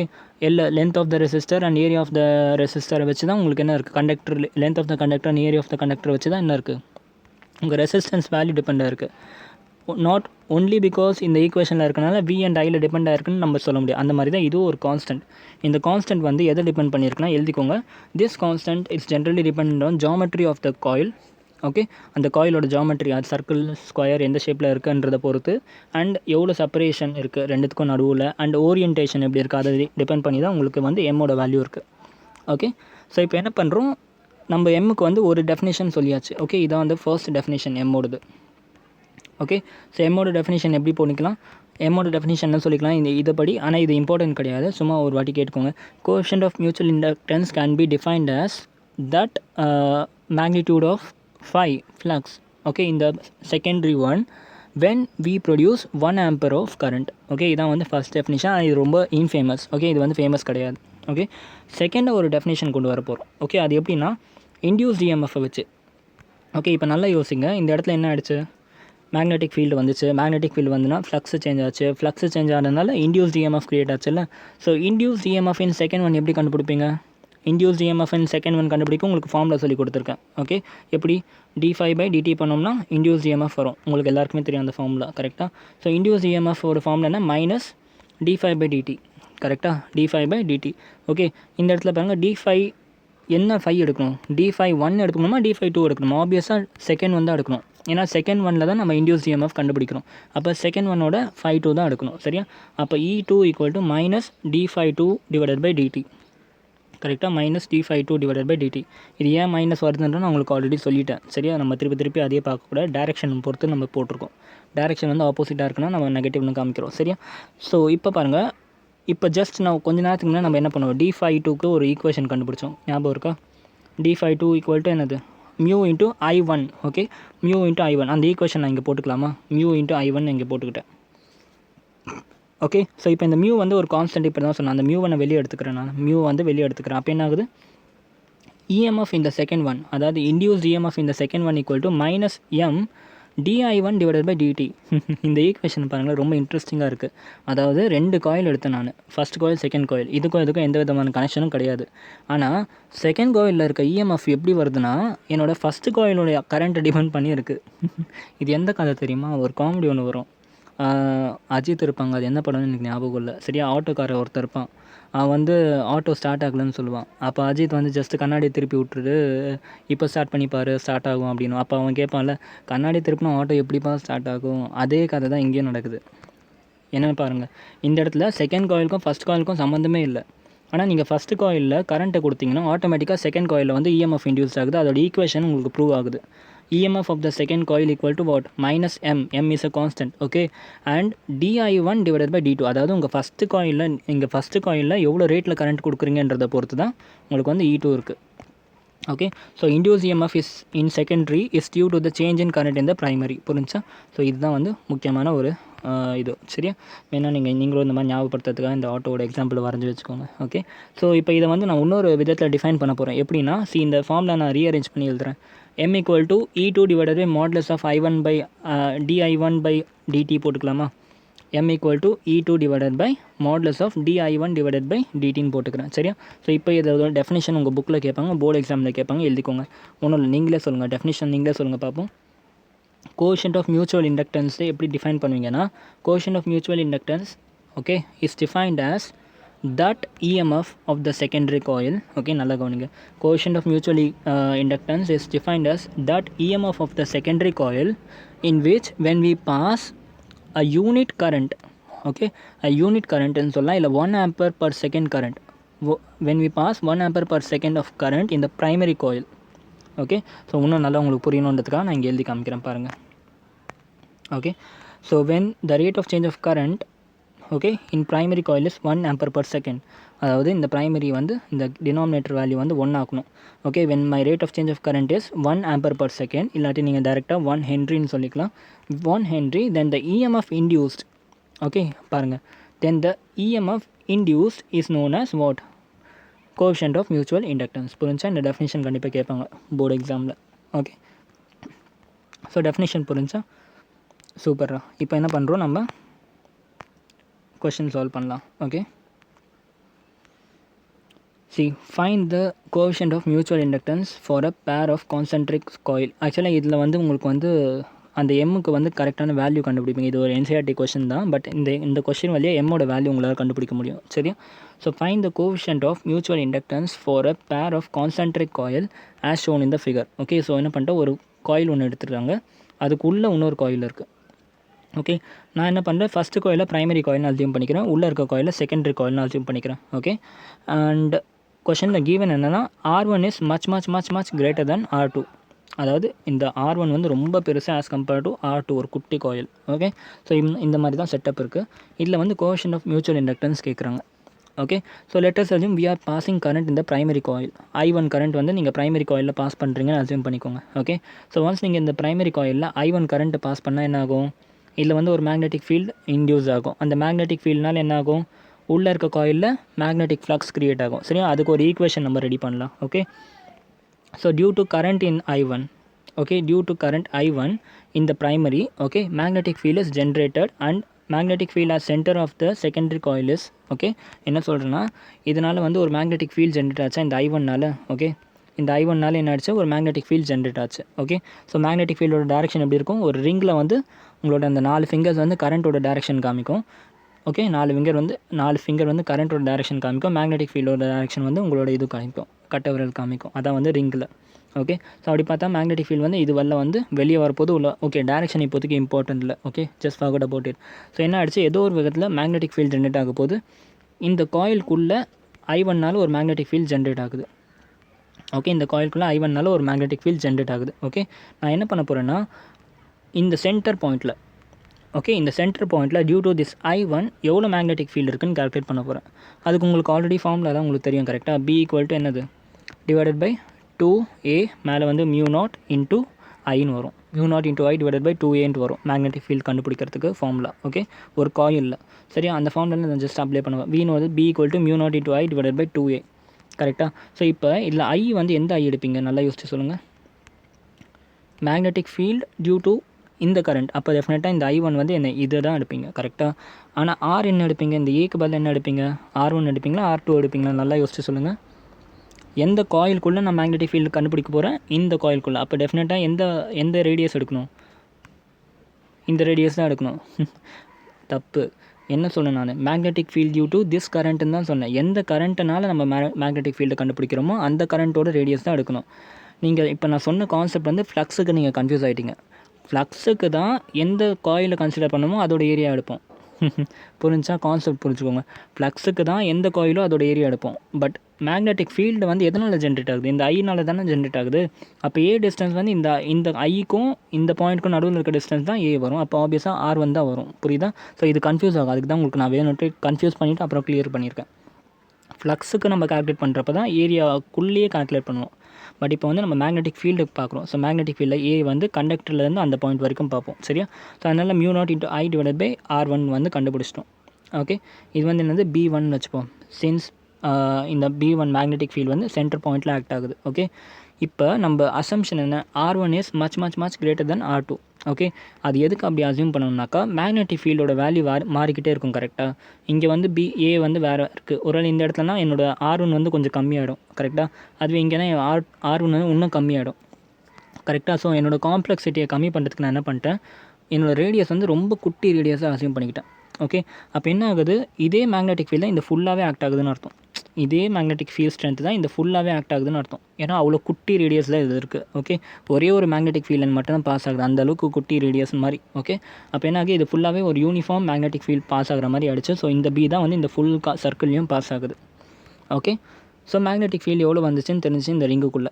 length of the resistor and area of the ரெசிஸ்டரை வச்சு தான் உங்களுக்கு என்ன இருக்குது? Conductor length of the conductor and area of the conductor வச்சு தான் என்ன இருக்குது? உங்கள் ரெசிஸ்டன்ஸ் வேல்யூ டிபெண்டாக இருக்குது. நாட் ஒன்லி பிகாஸ் இந்த ஈக்குவேஷனில் இருக்கனால V அண்ட் ஐயில் டிபெண்டாக இருக்குன்னு நம்ம சொல்ல முடியும். அந்த மாதிரி தான் இதுவும் ஒரு கான்ஸ்டன்ட். இந்த கான்ஸ்டன்ட் வந்து எதை டிபெண்ட் பண்ணியிருக்குன்னா எழுதிக்கோங்க. This constant is generally depend on geometry of the coil. Okay, அந்த காயிலோட ஜாமெட்ரி, அது சர்க்கிள், ஸ்கொயர் எந்த ஷேப்பில் இருக்குன்றதை பொறுத்து, அண்ட் எவ்வளோ செப்பரேஷன் இருக்குது ரெண்டுத்துக்கும் நடுவில், அண்ட் ஓரியன்டேஷன் எப்படி இருக்குது, அதை டிபெண்ட் பண்ணி தான் உங்களுக்கு வந்து எம்மோட வேல்யூ இருக்குது. ஓகே, ஸோ இப்போ என்ன பண்ணுறோம், நம்ம எம்முக்கு வந்து ஒரு டெஃபினேஷன் சொல்லியாச்சு. ஓகே, இதான் வந்து ஃபர்ஸ்ட் டெஃபினேஷன் எம்மோடது. ஓகே, ஸோ எம்மோட டெஃபினேஷன் எப்படி போனிக்கலாம்? எம்மோட டெஃபினேஷன் என்ன சொல்லிக்கலாம் இதைப்படி. ஆனால் இது இம்பார்ட்டன்ட் கிடையாது, சும்மா ஒரு வாட்டி கேட்டுக்கோங்க. Coefficient of mutual inductance can be defined as that magnitude of phi flux, okay, in the secondary one when we produce 1 ampere of current. Okay, இதான் வந்து ஃபர்ஸ்ட் டெஃபினேஷன். இது ரொம்ப இன்ஃபேமஸ். ஓகே, இது வந்து ஃபேமஸ் கிடையாது. ஓகே, செகண்டாக ஒரு definition கொண்டு வர போகிறோம். ஓகே, அது எப்படின்னா இன்டியூஸ்ட் EMF வச்சு. ஓகே, இப்போ நல்லா யோசிங்க. இந்த இடத்துல என்ன ஆயிடுச்சு? மேக்னெட்டிக் ஃபீல்டு வந்துச்சு. மேக்னெட்டிக் ஃபீல்டு வந்துன்னா ஃப்ளக்ஸ் சேஞ்ச் ஆச்சு. ஃப்ளக்ஸ் சேஞ்ச் ஆனதுனால இன்டியூஸ்ட் EMF க்ரியேட் ஆச்சுல்ல. So induced EMF in second one எப்படி கண்டுபிடிப்பீங்க? Induced EMF in second one கண்டுபிடிக்கும் உங்களுக்கு ஃபார்முலா சொல்லி கொடுத்துருக்கேன். ஓகே, எப்படி? d∅/dt பண்ணோம்னா இன்டியூஸ்ட் EMF வரும். உங்களுக்கு எல்லாருக்குமே தெரியும் அந்த ஃபார்முலா. கரெக்டாக? ஸோ இன்டியூஸ்ட் EMF ஒரு ஃபார்முலா என்ன? Minus d∅/dt. கரெக்டாக? d∅/dt. ஓகே, இந்த இடத்துல பாருங்கள், d∅ என்ன ஃபை எடுக்கணும்? d∅1 எடுக்கணுமா d∅2 எடுக்கணுமா? ஆப்வியஸாக செகண்ட் ஒன் தான் எடுக்கணும். ஏன்னா செகண்ட் ஒனில் தான் நம்ம இன்டியூஸ்ட் EMF கண்டுபிடிக்கிறோம். அப்போ செகண்ட் ஒன்னோட φ2 தான் எடுக்கணும். சரியா? அப்போ E2 = மைனஸ் d∅2/dt. கரெக்டாக? Minus d∅2/dt. இது ஏன் மைனஸ் வருதுன்ற நான் உங்களுக்கு ஆல்ரெடி சொல்லிட்டேன். சரியா? நம்ம திருப்பி அதே பார்க்கக்கூடாது. டேரெக்ஷன் பொறுத்து நம்ம போட்டிருக்கோம். டேரெக்ஷன் வந்து ஆப்போசிட்டாக இருக்குன்னா நம்ம நெகட்டிவ்னு காமிக்கிறோம். சரியா? ஸோ இப்போ பாருங்கள், இப்போ ஜஸ்ட் நான் கொஞ்ச நேரத்துக்கு முன்னாடி நம்ம என்ன பண்ணுவோம்? d∅2க்கு ஒரு ஈக்குவேஷன் கண்டுபிடிச்சோம். ஞாபகம் இருக்கா? d∅2 = என்னது? Mu into I1. Okay, mu into I1. அந்த ஈக்குவேஷன் நான் இங்கே போட்டுக்கலாமா? மியூ இன்ட்டு I1 இங்கே போட்டுக்கிட்டேன். ஓகே, ஸோ இப்போ இந்த மியூ வந்து ஒரு கான்ஸ்டன்ட். இப்போ தான் சொன்னேன், அந்த மியூவை நான் வெளியே எடுத்துக்கிறேன். நான் மியூ வந்து வெளியே எடுத்துக்கிறேன். அப்போ என்ன ஆகுது? EMF இந்த செகண்ட் ஒன், அதாவது இன்டியூஸ்ட் EMF இந்த second one = minus m di1/dt. இந்த ஈக்குவேஷன் பாருங்கள், ரொம்ப இன்ட்ரெஸ்டிங்காக இருக்குது. அதாவது ரெண்டு காயில் எடுத்தேன் நான். First coil, second coil. இதுக்கும் எந்த விதமான கனெக்ஷனும் கிடையாது. ஆனால் செகண்ட் காயிலில் இருக்க EMF எப்படி வருதுன்னா என்னோடய ஃபஸ்ட்டு காயிலுடைய கரண்ட்டை டிபெண்ட் பண்ணி இருக்குது. இது எந்த கதை தெரியுமா? ஒரு காமெடி ஒன்று வரும். அஜித் இருப்பாங்க, அது என்ன படம்னு எனக்கு ஞாபகம் இல்லை. சரியா? ஆட்டோக்காரர் ஒருத்தர் இருப்பான். அவன் வந்து ஆட்டோ ஸ்டார்ட் ஆகலன்னு சொல்லுவான். அப்போ அஜித் வந்து ஜஸ்ட்டு கண்ணாடியை திருப்பி விட்டுரு, இப்போ ஸ்டார்ட் பண்ணிப்பார், ஸ்டார்ட் ஆகும் அப்படின்னு. அப்போ அவன் கேட்பான்ல, கண்ணாடி திருப்பினா ஆட்டோ எப்படிப்பா ஸ்டார்ட் ஆகும்? அதே கதை தான் இங்கேயும் நடக்குது. என்னென்னு பாருங்கள், இந்த இடத்துல செகண்ட் காயிலுக்கும் ஃபஸ்ட் காயிலுக்கும் சம்மந்தமே இல்லை. ஆனால் நீங்கள் ஃபஸ்ட்டு காயிலில் கரண்ட்டை கொடுத்தீங்கன்னா ஆட்டோமேட்டிக்காக செகண்ட் காயிலில் வந்து இஎம்எஃப் இன்டியூஸ் ஆகுது. அதோட ஈக்குவேஷன் உங்களுக்கு ப்ரூவ் ஆகுது. EMF of the second coil equal to what? Minus M. M is a constant. Okay. And di1 divided by d2. அதாவது உங்கள் ஃபஸ்ட்டு காயிலில் எவ்வளோ ரேட்டில் கரண்ட் கொடுக்குறீங்கன்றதை பொறுத்து தான் உங்களுக்கு வந்து E2 இருக்குது. Okay. So induce EMF is in secondary is due to the change in current in the primary. புரிஞ்சா? ஸோ இதுதான் வந்து முக்கியமான ஒரு இது. சரியா? வேணால் நீங்களும் இந்த மாதிரி ஞாபகப்படுத்துறதுக்காக இந்த ஆட்டோவோட எக்ஸாம்பிள் வரைஞ்சி வச்சுக்கோங்க. ஓகே. ஸோ இப்போ இதை வந்து நான் இன்னொரு விதத்தில் டிஃபைன் பண்ண போகிறேன். எப்படின்னா, இந்த ஃபார்மில் நான் ரீஅரேஞ்ச் பண்ணி எழுதுகிறேன். M equal to E2 divided by modulus of I1 by di1 by dt போட்டுக்கலாமா? M equal to E2 divided by modulus of di1 divided by dtன்னு போட்டுக்கிறேன். சரியா? ஸோ இப்போ இதோட டெஃபினிஷன் உங்கள் புக்கில் கேட்பாங்க, போர்டு எக்ஸாமில் கேட்பாங்க, எழுதிக்கோங்க. ஒன்றும் இல்லை, நீங்களே சொல்லுங்கள். டெஃபினிஷன் நீங்களே சொல்லுங்கள் பார்ப்போம். கோஷன்ட் ஆஃப் மியூச்சுவல் இண்டக்டன்ஸை எப்படி டிஃபைன் பண்ணுவீங்கன்னா, quotient of mutual inductance okay is defined as that EMF of the secondary coil. Okay, நல்லா கவனிங்க. Coefficient of mutual inductance is defined as that EMF of the secondary coil in which when we pass a unit current, okay, a unit current ன்னு சொல்லலாம், இல்லை 1 ampere per second current, when we pass 1 ampere per second of current in the primary coil. Okay. So இன்னும் நல்லா உங்களுக்கு புரியணுன்றதுக்காக நான் இங்கே எழுதி காமிக்கிறேன் பாருங்கள். Okay. So when the rate of change of current okay in primary coil is 1 ampere per second, அதாவது இந்த primary வந்து இந்த denominator value வந்து 1 ஆக்கணும். okay, when my rate of change of current is 1 ampere per second, இல்லாட்டி நீங்கள் டைரெக்டாக 1 ஹென்ரின்னு சொல்லிக்கலாம். 1 Henry, then the EMF induced, okay பாருங்கள், then the EMF induced is known as what? Coefficient of mutual inductance. புரிஞ்சா? இந்த definition கண்டிப்பாக கேட்பாங்க board எக்ஸாமில். ஓகே. ஸோ டெஃபினிஷன் புரிஞ்சா? சூப்பர்ரா. இப்போ என்ன பண்ணுறோம், நம்ம கொஷின் சால்வ் பண்ணலாம். Okay. See, find the coefficient of mutual inductance for a pair of concentric coil. ஆக்சுவலாக இதில் வந்து உங்களுக்கு வந்து அந்த எம்முக்கு வந்து கரெக்டான வேல்யூ கண்டுபிடிப்பீங்க. இது ஒரு NCERT கொஷின் தான், பட் இந்த கொஷின் வழியாக எம்மோட வேல்யூ உங்களால் கண்டுபிடிக்க முடியும். சரியா? So find the coefficient of mutual inductance for a pair of concentric coil as shown in the figure. Okay. So என்ன பண்ணிட்டோம், ஒரு காயில் ஒன்று எடுத்துருக்காங்க, அதுக்குள்ளே இன்னொரு காயில் இருக்குது. ஓகே. நான் என்ன பண்ணுறேன், ஃபஸ்ட்டு காயிலில் ப்ரைமரி காயில்னு அசியூம் பண்ணிக்கிறேன், உள்ளே இருக்க காயிலில் செகண்டரி காயில்னு அசியூம் பண்ணிக்கிறேன். ஓகே. அண்ட் கொஷனில் கீவன் என்னென்னா R1 is much greater than R2. அதாவது இந்த R1 வந்து ரொம்ப பெருசாக ஆஸ் கம்பேர்ட் டு R2, ஒரு குட்டி காயில். ஓகே. ஸோ இந்த மாதிரி தான் செட்டப் இருக்குது. இதில் வந்து கோஎஃபிஷியன்ட் ஆஃப் மியூச்சுவல் இண்டக்டன்ஸ் கேட்குறாங்க. Okay. So lettuce assume we are passing current in the primary coil. I1 current வந்து நீங்கள் ப்ரைமரி காயிலில் பாஸ் பண்ணுறீங்கன்னு அஸ்யூம் பண்ணிக்கோங்க. ஓகே. ஸோ ஒன்ஸ் நீங்கள் இந்த ப்ரைமரி காயிலில் I1 கரண்ட்டு பாஸ் பண்ணால் என்ன ஆகும், இதில் வந்து ஒரு மேக்னெட்டிக் ஃபீல்டு இன்டியூஸ் ஆகும். அந்த மேக்னெட்டிக் ஃபீல்ட்னால் என்ன ஆகும், உள்ளே இருக்க காயிலில் மேக்னெட்டிக் ஃப்ளக்ஸ் க்ரியேட் ஆகும். சரியா? அதுக்கு ஒரு ஈக்குவேஷன் நம்ம ரெடி பண்ணலாம். Okay. So due to current in I1, okay, due to current I1 in the primary, okay, magnetic field is generated and magnetic field as center of the secondary coil is, okay, என்ன சொல்கிறேன்னா, இதனால் வந்து ஒரு magnetic field generate ஆச்சா இந்த I1னால். Okay. இந்த I1னால் என்ன ஆச்சு, ஒரு மேக்னெட்டிக் ஃபீல்ட் ஜென்ரேட் ஆச்சு. ஓகே. ஸோ மேக்னெட்டிக் ஃபீல்டோட டேரெக்ஷன் எப்படி இருக்கும், ஒரு ரிங்கில் வந்து உங்களோட அந்த 4 ஃபிங்கர்ஸ் வந்து கரண்ட்டோட டேரெக்ஷன் காமிக்கும். ஓகே. 4 ஃபிங்கர் வந்து கரண்ட்டோட டேரெக்ஷன் காமிக்கும். மேக்னெட்டிக் ஃபீல்டோட டேரெக்ஷன் வந்து உங்களோட இது காமிக்கும், கட்டவிரல் காமிக்கும். அதான் வந்து ரிங்கில். ஓகே. ஸோ அப்படி பார்த்தா மேக்னெட்டிக் ஃபீல்டு வந்து இது வரல வந்து வெளியே வரப்போது உள்ள. ஓகே. டேரெக்ஷன் இப்போதைக்கு இம்பார்ட்டன்ட் இல்லை. Okay. Just forget about it. So என்ன ஆகிடுச்சு, ஏதோ ஒரு விதத்தில் மேக்னெட்டிக் ஃபீல்டு ஜென்ரேட் ஆக போது இந்த காயிலுக்குள்ளே I1னால் ஒரு மேக்னெட்டிக் ஃபீல்டு ஜென்ரேட் ஆகுது. ஓகே. இந்த காயிலுக்குள்ளே I1னால் ஒரு மேக்னெட்டிக் ஃபீல்டு ஜென்ரேட் ஆகுது. ஓகே. நான் என்ன பண்ண போகிறேன்னா, இந்த சென்டர் பாயிண்ட்டில், ஓகே, இந்த சென்டர் பாயிண்ட்டில் டியூ டு திஸ் I1 எவ்வளோ மேக்னெட்டிக் ஃபீல்டு இருக்குன்னு கால்குலேட் பண்ண போகிறேன். அதுக்கு உங்களுக்கு ஆல்ரெடி ஃபார்முலா தான் உங்களுக்கு தெரியும் கரெக்டாக. B = என்னது, டிவைடட் பை 2A, மேலே வந்து μ0 இன்ட்டு ஐன்னு வரும். μ0 இன்ட்டு I டிவைடட் பை 2Aன்ட்டு வரும் மேக்னெட்டிக் ஃபீல்டு கண்டுபிடிக்கிறதுக்கு ஃபார்முலா. ஓகே. ஒரு காயிலில். சரியா? அந்த ஃபார்முலா நான் ஜஸ்ட் அப்ளை பண்ணுவேன். வீணு வந்து B = μ0 into I divided by 2A. கரெக்டாக? ஸோ இப்போ இதில் I வந்து எந்த I எடுப்பீங்க, நல்லா யோசிச்சு சொல்லுங்கள். மேக்னெட்டிக் ஃபீல்டு டியூ டு இந்த கரண்ட். அப்போ டெஃபினட்டாக இந்த I1 வந்து என்ன, இதை தான் எடுப்பீங்க. கரெக்டாக? ஆனால் R என்ன எடுப்பீங்க, இந்த ஏக்கு பதில் என்ன எடுப்பீங்க, R1 எடுப்பீங்களா R2 எடுப்பீங்களா, நல்லா யோசிச்சு சொல்லுங்கள். எந்த காயிலுக்குள்ளே நான் மேக்னெட்டிக் ஃபீல்டு கண்டுபிடிக்க போகிறேன், இந்த காயிலுக்குள்ளே. அப்போ டெஃபினட்டாக எந்த ரேடியஸ் எடுக்கணும், இந்த ரேடியஸ் தான் எடுக்கணும். தப்பு. என்ன சொன்னேன் நான், magnetic field due to this கரண்ட்டுன்னு தான் சொன்னேன். எந்த கரண்ட்டுனால நம்ம மேக்னெட்டிக் ஃபீல்டு கண்டுபிடிக்கிறோமோ அந்த கரண்ட்டோட ரேடியஸ் தான் எடுக்கணும். நீங்கள் இப்போ நான் சொன்ன கான்செப்ட் வந்து ஃப்ளக்ஸுக்கு நீங்கள் கன்ஃபியூஸ் ஆகிட்டீங்க. ஃப்ளக்ஸுக்கு தான் எந்த காயிலை கன்சிடர் பண்ணுமோ அதோட ஏரியா எடுப்போம். புரிஞ்சா கான்செப்ட் புரிஞ்சுக்கோங்க. ஃப்ளக்ஸுக்கு தான் எந்த காயிலோ அதோட ஏரியா எடுப்போம். பட் மேக்னெட்டிக் ஃபீல்டு வந்து எதனால் ஜென்ரேட் ஆகுது? இந்த ஐனால தானே ஜென்ரேட் ஆகுது. அப்போ ஏ டிஸ்டன்ஸ் வந்து இந்த ஐக்கும் இந்த பாயிண்ட்டுக்கும் நடுவில் இருக்க டிஸ்டன்ஸ் தான் ஏ வரும். அப்போ ஆப்வியஸாக R1 தான் வரும். புரியுதா? ஸோ இது கன்ஃபியூஸ் ஆகும். அதுக்கு தான் உங்களுக்கு நான் வேணும்ட்டு கன்ஃபியூஸ் பண்ணிவிட்டு அப்புறம் கிளியர் பண்ணியிருக்கேன். ஃப்ளக்ஸுக்கு நம்ம கால்குலேட் பண்ணுறப்ப தான் ஏரியாக்குள்ளேயே கால்குலேட் பண்ணுவோம். பட் இப்போ வந்து நம்ம மேக்னெட்டிக் ஃபீல்டுக்கு பார்க்குறோம். ஸோ மேக்னெட்டிக் ஃபீல்டில் ஏ வந்து கண்டக்டர்லேருந்து அந்த பாயிண்ட் வரைக்கும் பார்ப்போம். சரியா? ஸோ அதனால் μ0/I/R1 வந்து கண்டுபிடிச்சிட்டோம். ஓகே, இது வந்து என்னது B1 வச்சுப்போம். சின்ஸ் இந்த B1 மேக்னெட்டிக் ஃபீல்டு வந்து சென்டர் பாயிண்டில் ஆக்ட் ஆகுது. ஓகே, இப்போ நம்ம அசம்ஷன் என்ன? R1 is much greater than R2. Okay, அது எதுக்கு அப்படி அசியூம் பண்ணணும்னாக்கா மேக்னெட்டிக் ஃபீல்டோட வேல்யூ மாறிக்கிட்டே இருக்கும். கரெக்டாக? இங்கே வந்து ஏ வந்து வேறு இருக்குது. ஒரு இந்த இடத்துலனா என்னோட R1 வந்து கொஞ்சம் கம்மியாகிடும். கரெக்டாக? அதுவே இங்கேனா R1 வந்து இன்னும் கம்மியாகிடும். கரெக்டாக? ஸோ என்னோடய காம்ப்ளெக்சிட்டியை கம்மி பண்ணுறதுக்கு நான் என்ன பண்ணிட்டேன், என்னோடய ரேடியஸ் வந்து ரொம்ப குட்டி ரேடியஸாக அசியூம் பண்ணிக்கிட்டேன். ஓகே, அப்போ என்ன ஆகுது, இதே மேக்னெட்டிக் ஃபீல்டு தான் இந்த ஃபுல்லாகவே ஆக்ட் ஆகுதுன்னு அர்த்தம். இதே மேக்னெட்டிக் ஃபீல்ட் ஸ்ட்ரென்த் தான் இந்த ஃபுல்லாகவே ஆக்ட் ஆகுதுன்னு அர்த்தம். ஏன்னா அவ்வளோ குட்டி ரேடியஸில் இது இருக்குது. ஓகே, ஒரே ஒரு மேக்னெட்டிக் ஃபீல்டு மட்டும் தான் பாஸ் ஆகுது, அந்தளவுக்கு குட்டி ரேடியஸ் மாதிரி. ஓகே, அப்போ என்ன ஆகுது, இது ஃபுல்லாகவே ஒரு யூனிஃபார்ம் மேக்னெட்டிக் ஃபீல்ட் பாஸ் ஆகிற மாதிரி ஆகிடுச்சு. ஸோ இந்த பி தான் வந்து இந்த ஃபுல் சர்க்கிள்லையும் பாஸ் ஆகுது. ஓகே, ஸோ மேக்னெட்டிக் ஃபீல்டு எவ்வளோ வந்துச்சுன்னு தெரிஞ்சு இந்த ரிங்குக்குள்ளே.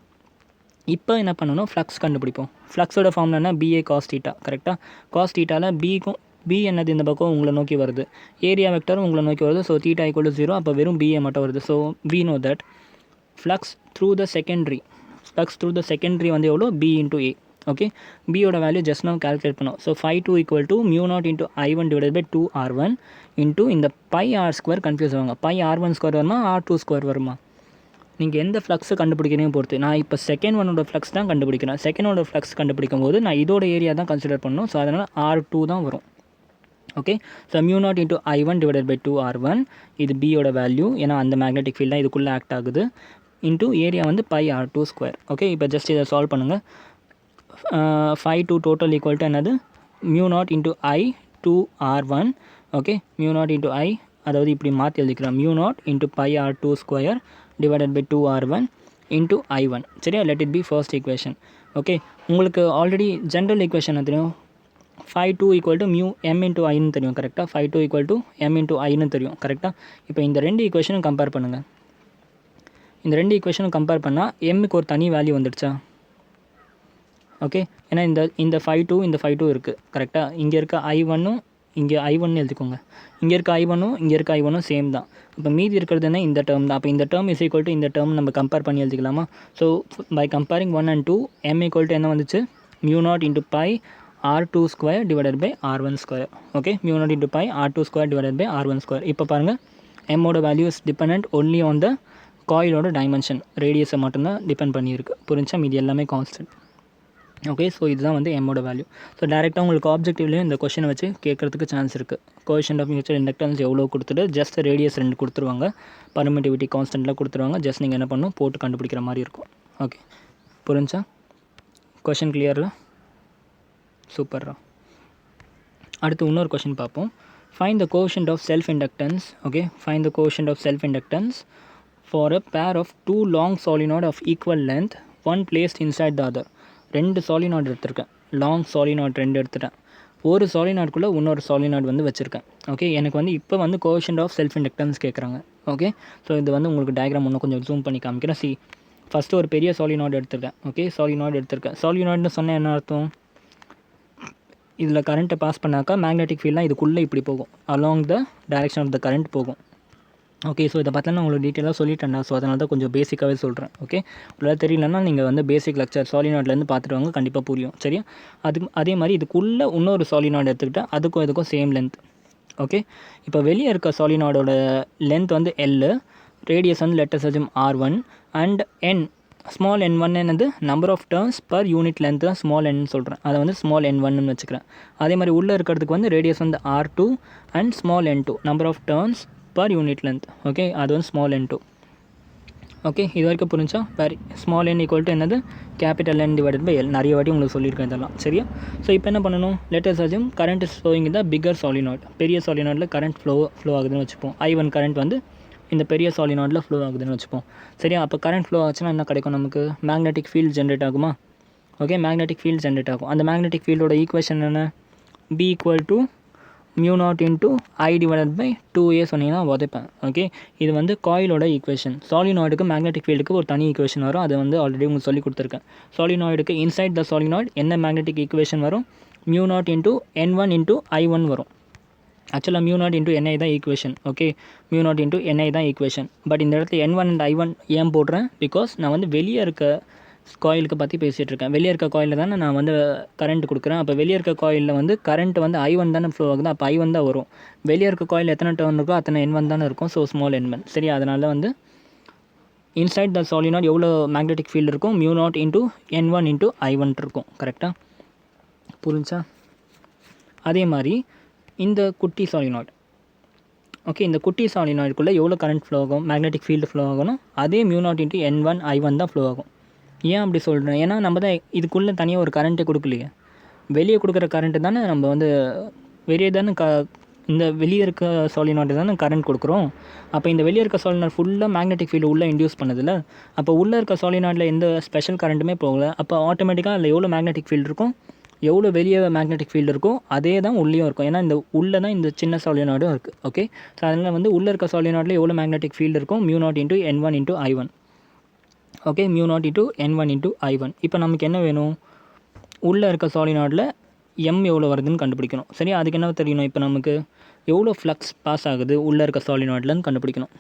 இப்போ என்ன பண்ணணும், ஃப்ளக்ஸ் கண்டுபிடிப்போம். ஃப்ளக்ஸோட ஃபார்ம்ல என்ன? BA cos θ. கரெக்டாக? cos θவில் B என்னது இந்த பக்கம் உங்களை நோக்கி வருது, ஏரியா வெக்டரும் உங்களை நோக்கி வருது. ஸோ θ = 0. அப்போ வெறும் BA மட்டும் வருது. So we know that flux through the secondary வந்து எவ்வளோ? B × A. ஓகே, பியோட வேல்யூ ஜஸ்ட் நம்ம கால்குலேட் பண்ணோம். ஸோ φ2 = μ0 × I1/2R1 இந்த πr² கன்ஃபியூஸ் ஆவாங்க. πr1² வருமா R2² வருமா? நீங்கள் எந்த ஃப்ளக்ஸை கண்டுபிடிக்கிறீங்க பொறுத்து. நான் இப்போ செகண்ட் ஒனோட ஃப்ளக்ஸ் தான் கண்டுபிடிக்கிறேன். செகண்ட் ஒனோட ஃப்ளக்ஸ் கண்டுபிடிக்கும் போது நான் இதோட ஏரியா தான் கன்சிடர் பண்ணணும். ஸோ அதனால் R2 தான் வரும். ஓகே, ஸோ μ0 × I1/2R1 இது பியோட வேல்யூ. ஏன்னா அந்த மேக்னெட்டிக் ஃபீல்ட் தான் இதுக்குள்ளே ஆக்ட் ஆகுது. ஏரியா வந்து πr2². ஓகே, இப்போ ஜஸ்ட் இதை சால்வ் பண்ணுங்கள். φ2 டோட்டல் ஈக்குவல் டு என்னது? μ0 × I2R1. ஓகே, μ0 × I, அதாவது இப்படி மாற்றி எழுதிக்கிறேன், μ0 × πr2² divided by 2R1 into I1. சரியா? let it be first equation. Okay, உங்களுக்கு ஆல்ரெடி ஜென்ரல் ஈக்குவேஷன் தெரியும். φ2 = μm × Iன்னு தெரியும். கரெக்டாக? φ2 = m × Iன்னு தெரியும். கரெக்டாக? இப்போ இந்த ரெண்டு ஈக்குவேஷனும் கம்பேர் பண்ணுங்கள். இந்த ரெண்டு ஈக்குவேஷனும் கம்பேர் பண்ணால் எம்முக்கு ஒரு தனி வேல்யூ வந்துடுச்சா? ஓகே, ஏன்னா இந்த φ2 இருக்குது. கரெக்டாக? இங்கே இருக்க I1ம் இங்கே I1 எழுதிக்கோங்க. இங்கே இருக்க I1ம் சேம் தான். இப்போ மீதி இருக்கிறது என்ன? இந்த டேர்ம் தான். அப்போ இந்த டேர்ம் இஸ் ஈக்குவல் டு இந்த டேர்ம் நம்ம கம்பேர் பண்ணி எழுதிக்கலாமா? So by comparing 1 and 2 m = என்ன வந்துச்சு? μ0 × πr2² divided by R1². Okay, μ0 × πr2² divided by R1². இப்போ பாருங்கள், எம்மோட values depend only on the காயிலோட டைமென்ஷன், ரேடியஸை மட்டும்தான் டிபெண்ட் பண்ணியிருக்கு. புரிஞ்சா? மீதி எல்லாமே கான்ஸ்டன்ட். ஓகே, ஸோ இதுதான் வந்து எம்மோட வேல்யூ. ஸோ டேரெக்டாக உங்களுக்கு ஆப்ஜெக்டிவ்லேயும் இந்த கொஷனை வச்சு கேட்குறதுக்கு சான்ஸ் இருக்குது. கோஎஃபிஷியன்ட் ஆஃப் மியூச்சுவல் இண்டக்டன்ஸ் எவ்வளோ கொடுத்துட்டு ஜஸ்ட் ரேடியஸ் 2 கொடுத்துருவாங்க, பர்மிட்டிவிட்டி கான்ஸ்டன்ட்டில் கொடுத்துருவாங்க. ஜஸ்ட் நீங்கள் என்ன பண்ணணும், போட்டு கண்டுபிடிக்கிற மாதிரி இருக்கும். ஓகே, புரிஞ்சா? கொஷின் கிளியரில்? சூப்பர்ரா. அடுத்து இன்னொரு கொஷின் பார்ப்போம். Find the coefficient of self inductance. Okay, find the coefficient of self inductance for a pair of 2 long solenoid of equal length, one placed inside the other. 2 solenoid எடுத்திருக்கேன், long solenoid 2 எடுத்துட்டேன். ஒரு சாலினாய்டுக்குள்ளே இன்னொரு solenoid வந்து வச்சுருக்கேன். Okay, எனக்கு வந்து இப்போ வந்து கோஎஃபிஷியன்ட் ஆஃப் செல்ஃப் இண்டக்டன்ஸ் கேட்குறாங்க. ஓகே, ஸோ இது வந்து உங்களுக்கு டயக்ராம் இன்னும் கொஞ்சம் ஜூம் பண்ணி காமிக்கிறேன். ஃபஸ்ட்டு ஒரு பெரிய சாலினாய்டு எடுத்திருக்கேன். ஓகே, சாலினாய்டுன்னு சொன்னால் என்ன அர்த்தம்? இதில் கரண்ட்டை பாஸ் பண்ணாக்கா மேக்னெட்டிக் ஃபீல்ட்லாம் இதுக்குள்ளே இப்படி போகும், along the direction of the current போகும். ஓகே, ஸோ இதை பார்த்தா நான் உங்களுக்கு டீட்டெயிலாக சொல்லிட்டேன்டா. ஸோ அதனால தான் கொஞ்சம் பேசிக்காகவே சொல்கிறேன். ஓகே, உங்களால் தெரியலன்னா நீங்கள் வந்து பேசிக் லெக்சர் சாலினாய்ட்லேருந்து பார்த்துட்டு வாங்க, கண்டிப்பாக புரியும். சரியா? அதே மாதிரி இதுக்குள்ளே இன்னொரு சாலினாய்டு எடுத்துக்கிட்டால் அதுக்கும் சேம் லென்த். ஓகே, இப்போ வெளியே இருக்க சாலினாய்டோட லென்த் வந்து L, ரேடியஸ் வந்து let us assume R1 and N. Small n1 என்னது? Number of turns per unit length தான் ஸ்மால் n சொல்கிறேன், அதை வந்து ஸ்மால் n1ன்னு வச்சுக்கிறேன். அதே மாதிரி உள்ளே இருக்கிறதுக்கு வந்து ரேடியஸ் வந்து R2 and small n2, number of turns per unit length. Okay, அது வந்து ஸ்மால் n2. ஓகே, இது வரைக்கும் புரிஞ்சா? வேறு ஸ்மால் n = என்னது? Capital N divided by L. நிறைய வாட்டி உங்களுக்கு சொல்லியிருக்கேன் இதெல்லாம். சரியா? ஸோ இப்போ என்ன பண்ணணும், let us assume current is flowing the bigger solenoid. பெரிய சாலினாய்டில் கரண்ட் ஃப்ளோ ஆகுதுன்னு வச்சுப்போம். I1 கரண்ட் வந்து இந்த பெரிய சாலினாய்டில் ஃப்ளோ ஆகுதுன்னு வச்சுப்போம். சரியா? அப்போ கரண்ட் ஃப்ளோ ஆச்சுன்னா என்ன கிடைக்கும் நமக்கு? மேக்னெட்டிக் ஃபீல்டு ஜென்ரேட் ஆகுமா? ஓகே, மேக்னெட்டிக் ஃபீல்டு ஜென்ரேட் ஆகும். அந்த மேக்னெட்டிக் ஃபீல்டோட ஈக்குவேஷன் என்ன? B = mu naught into I divided by 2a சொன்னீங்கன்னா உதைப்பேன். ஓகே, இது வந்து காயிலோட ஈக்குவேஷன். சாலினாய்டுக்கு மேக்னெட்டிக் ஃபீல்டுக்கு ஒரு தனி ஈக்குவேஷன் வரும், அது வந்து ஆல்ரெடி உங்களுக்கு சொல்லி கொடுத்துருக்கேன். சாலினாய்டுக்கு இன்சைட் த சாலினாய்டு என்ன மேக்னெட்டிக் ஈக்குவேஷன் வரும், mu naught into n1 into i1 வரும். ஆக்சுவலாக மியூ நாட் இன்ட்டு NI தான் equation. Okay, mu naught into NI தான் ஈக்குவேஷன். பட் இந்த இடத்துல N1 அண்ட் I1 ஏன் போடுறேன், பிகாஸ் நான் வந்து வெளியே இருக்க காயிலுக்கு பற்றி பேசிகிட்டு இருக்கேன். வெளியே இருக்க காயிலில் தானே நான் வந்து கரண்ட் கொடுக்குறேன். அப்போ வெளியே இருக்க காயிலில் வந்து கரண்ட் வந்து I1 தானே ஃப்ளோ ஆகுது, அப்போ I1 தான் வரும். வெளியே இருக்க காயில் எத்தனை டர்ன் இருக்கோ அத்தனை N1 தானே இருக்கும். So small N1. சரி, அதனால் வந்து இன்சைட் த சாலினாய்டு எவ்வளோ மேக்னெட்டிக் ஃபீல்டு இருக்கும், mu naught into N1 into I1 இருக்கும். கரெக்டாக புரிஞ்சா? அதே மாதிரி இந்த குட்டி சாலினாய்டு, ஓகே, இந்த குட்டி சாலினாய்டுக்குள்ளே எவ்வளோ கரண்ட் ஃப்ளோ ஆகும், மேக்னெட்டிக் ஃபீல்டு ஃப்ளோ ஆகணும், அதே mu naught into N1 I1 தான் ஃப்ளோ ஆகும். ஏன் அப்படி சொல்கிறேன், ஏன்னா நம்ம தான் இதுக்குள்ளே தனியாக ஒரு கரண்ட்டை கொடுக்கலையே. வெளியே கொடுக்குற கரண்ட்டு தானே நம்ம வந்து வெளியே தானே இந்த வெளியே இருக்க சாலினாய்டு தானே கரண்ட் கொடுக்குறோம். அப்போ இந்த வெளியே இருக்க சாலினாய்டு ஃபுல்லாக மேக்னெட்டிக் ஃபீல்டு உள்ளே இன்டியூஸ் பண்ணுதில்ல. அப்போ உள்ளே இருக்க சாலினாய்டில் எந்த ஸ்பெஷல் கரண்ட்டுமே போகல. அப்போ ஆட்டோமேட்டிக்காக அதில் எவ்வளோ மேக்னெட்டிக் ஃபீல்டு இருக்கும், எவ்வளோ வெளியே மேக்னெட்டிக் ஃபீல்டு இருக்கும் அதே தான் உள்ளேயும் இருக்கும். ஏன்னா இந்த உள்ளே தான் இந்த சின்ன சாலினாய்டும் இருக்குது. ஓகே, ஸோ அதனால் வந்து உள்ளே இருக்க சாலினாய்டில் எவ்வளோ மேக்னெட்டிக் ஃபீல்டு இருக்கும், mu naught into N1 into I1. Okay, mu naught into N1 into I1. இப்போ நமக்கு என்ன வேணும், உள்ளே இருக்க சாலினாய்டில் M எவ்வளோ வருதுன்னு கண்டுபிடிக்கணும். சரி, அதுக்கு என்ன தெரியணும், இப்போ நமக்கு எவ்வளோ ஃப்ளக்ஸ் பாஸ் ஆகுது உள்ளே இருக்க சாலினாய்டில்னு கண்டுபிடிக்கணும்.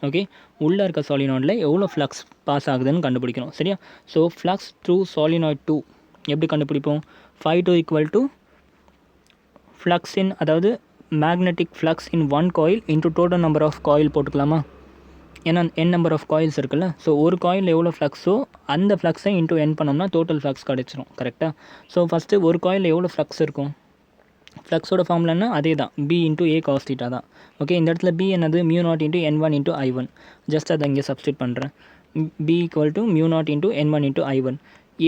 ஓகே, உள்ளே இருக்க சாலினாய்டில் எவ்வளோ ஃப்ளக்ஸ் பாஸ் ஆகுதுன்னு கண்டுபிடிக்கணும். சரியா? ஸோ ஃப்ளக்ஸ் த்ரூ சாலினாய்டு 2 எப்படி கண்டுபிடிப்போம், φ2 ஈக்குவல் டு ஃப்ளக்ஸ் இன், அதாவது magnetic flux in one coil into total number of coil போட்டுக்கலாமா? ஏன்னா n நம்பர் ஆஃப் காயில்ஸ் இருக்குல்ல. ஸோ ஒரு காயில் எவ்வளோ ஃப்ளக்ஸோ அந்த ஃப்ளக்ஸை இன்ட்டு n பண்ணோம்னா டோட்டல் ஃப்ளக்ஸ் கிடச்சிரும். கரெக்டாக? ஸோ ஃபஸ்ட்டு ஒரு காயில் எவ்வளோ ஃப்ளக்ஸ் இருக்கும், ஃப்ளக்ஸோட ஃபார்முலான்னா அதே தான், B இன்ட்டு A cos θ தான். ஓகே, இந்த இடத்துல B என்னது, mu naught into N1 into I1. Just அதை இங்கே சப்ஸ்டியூட் பண்ணுறேன். B equal to mu naught into N1 into I1.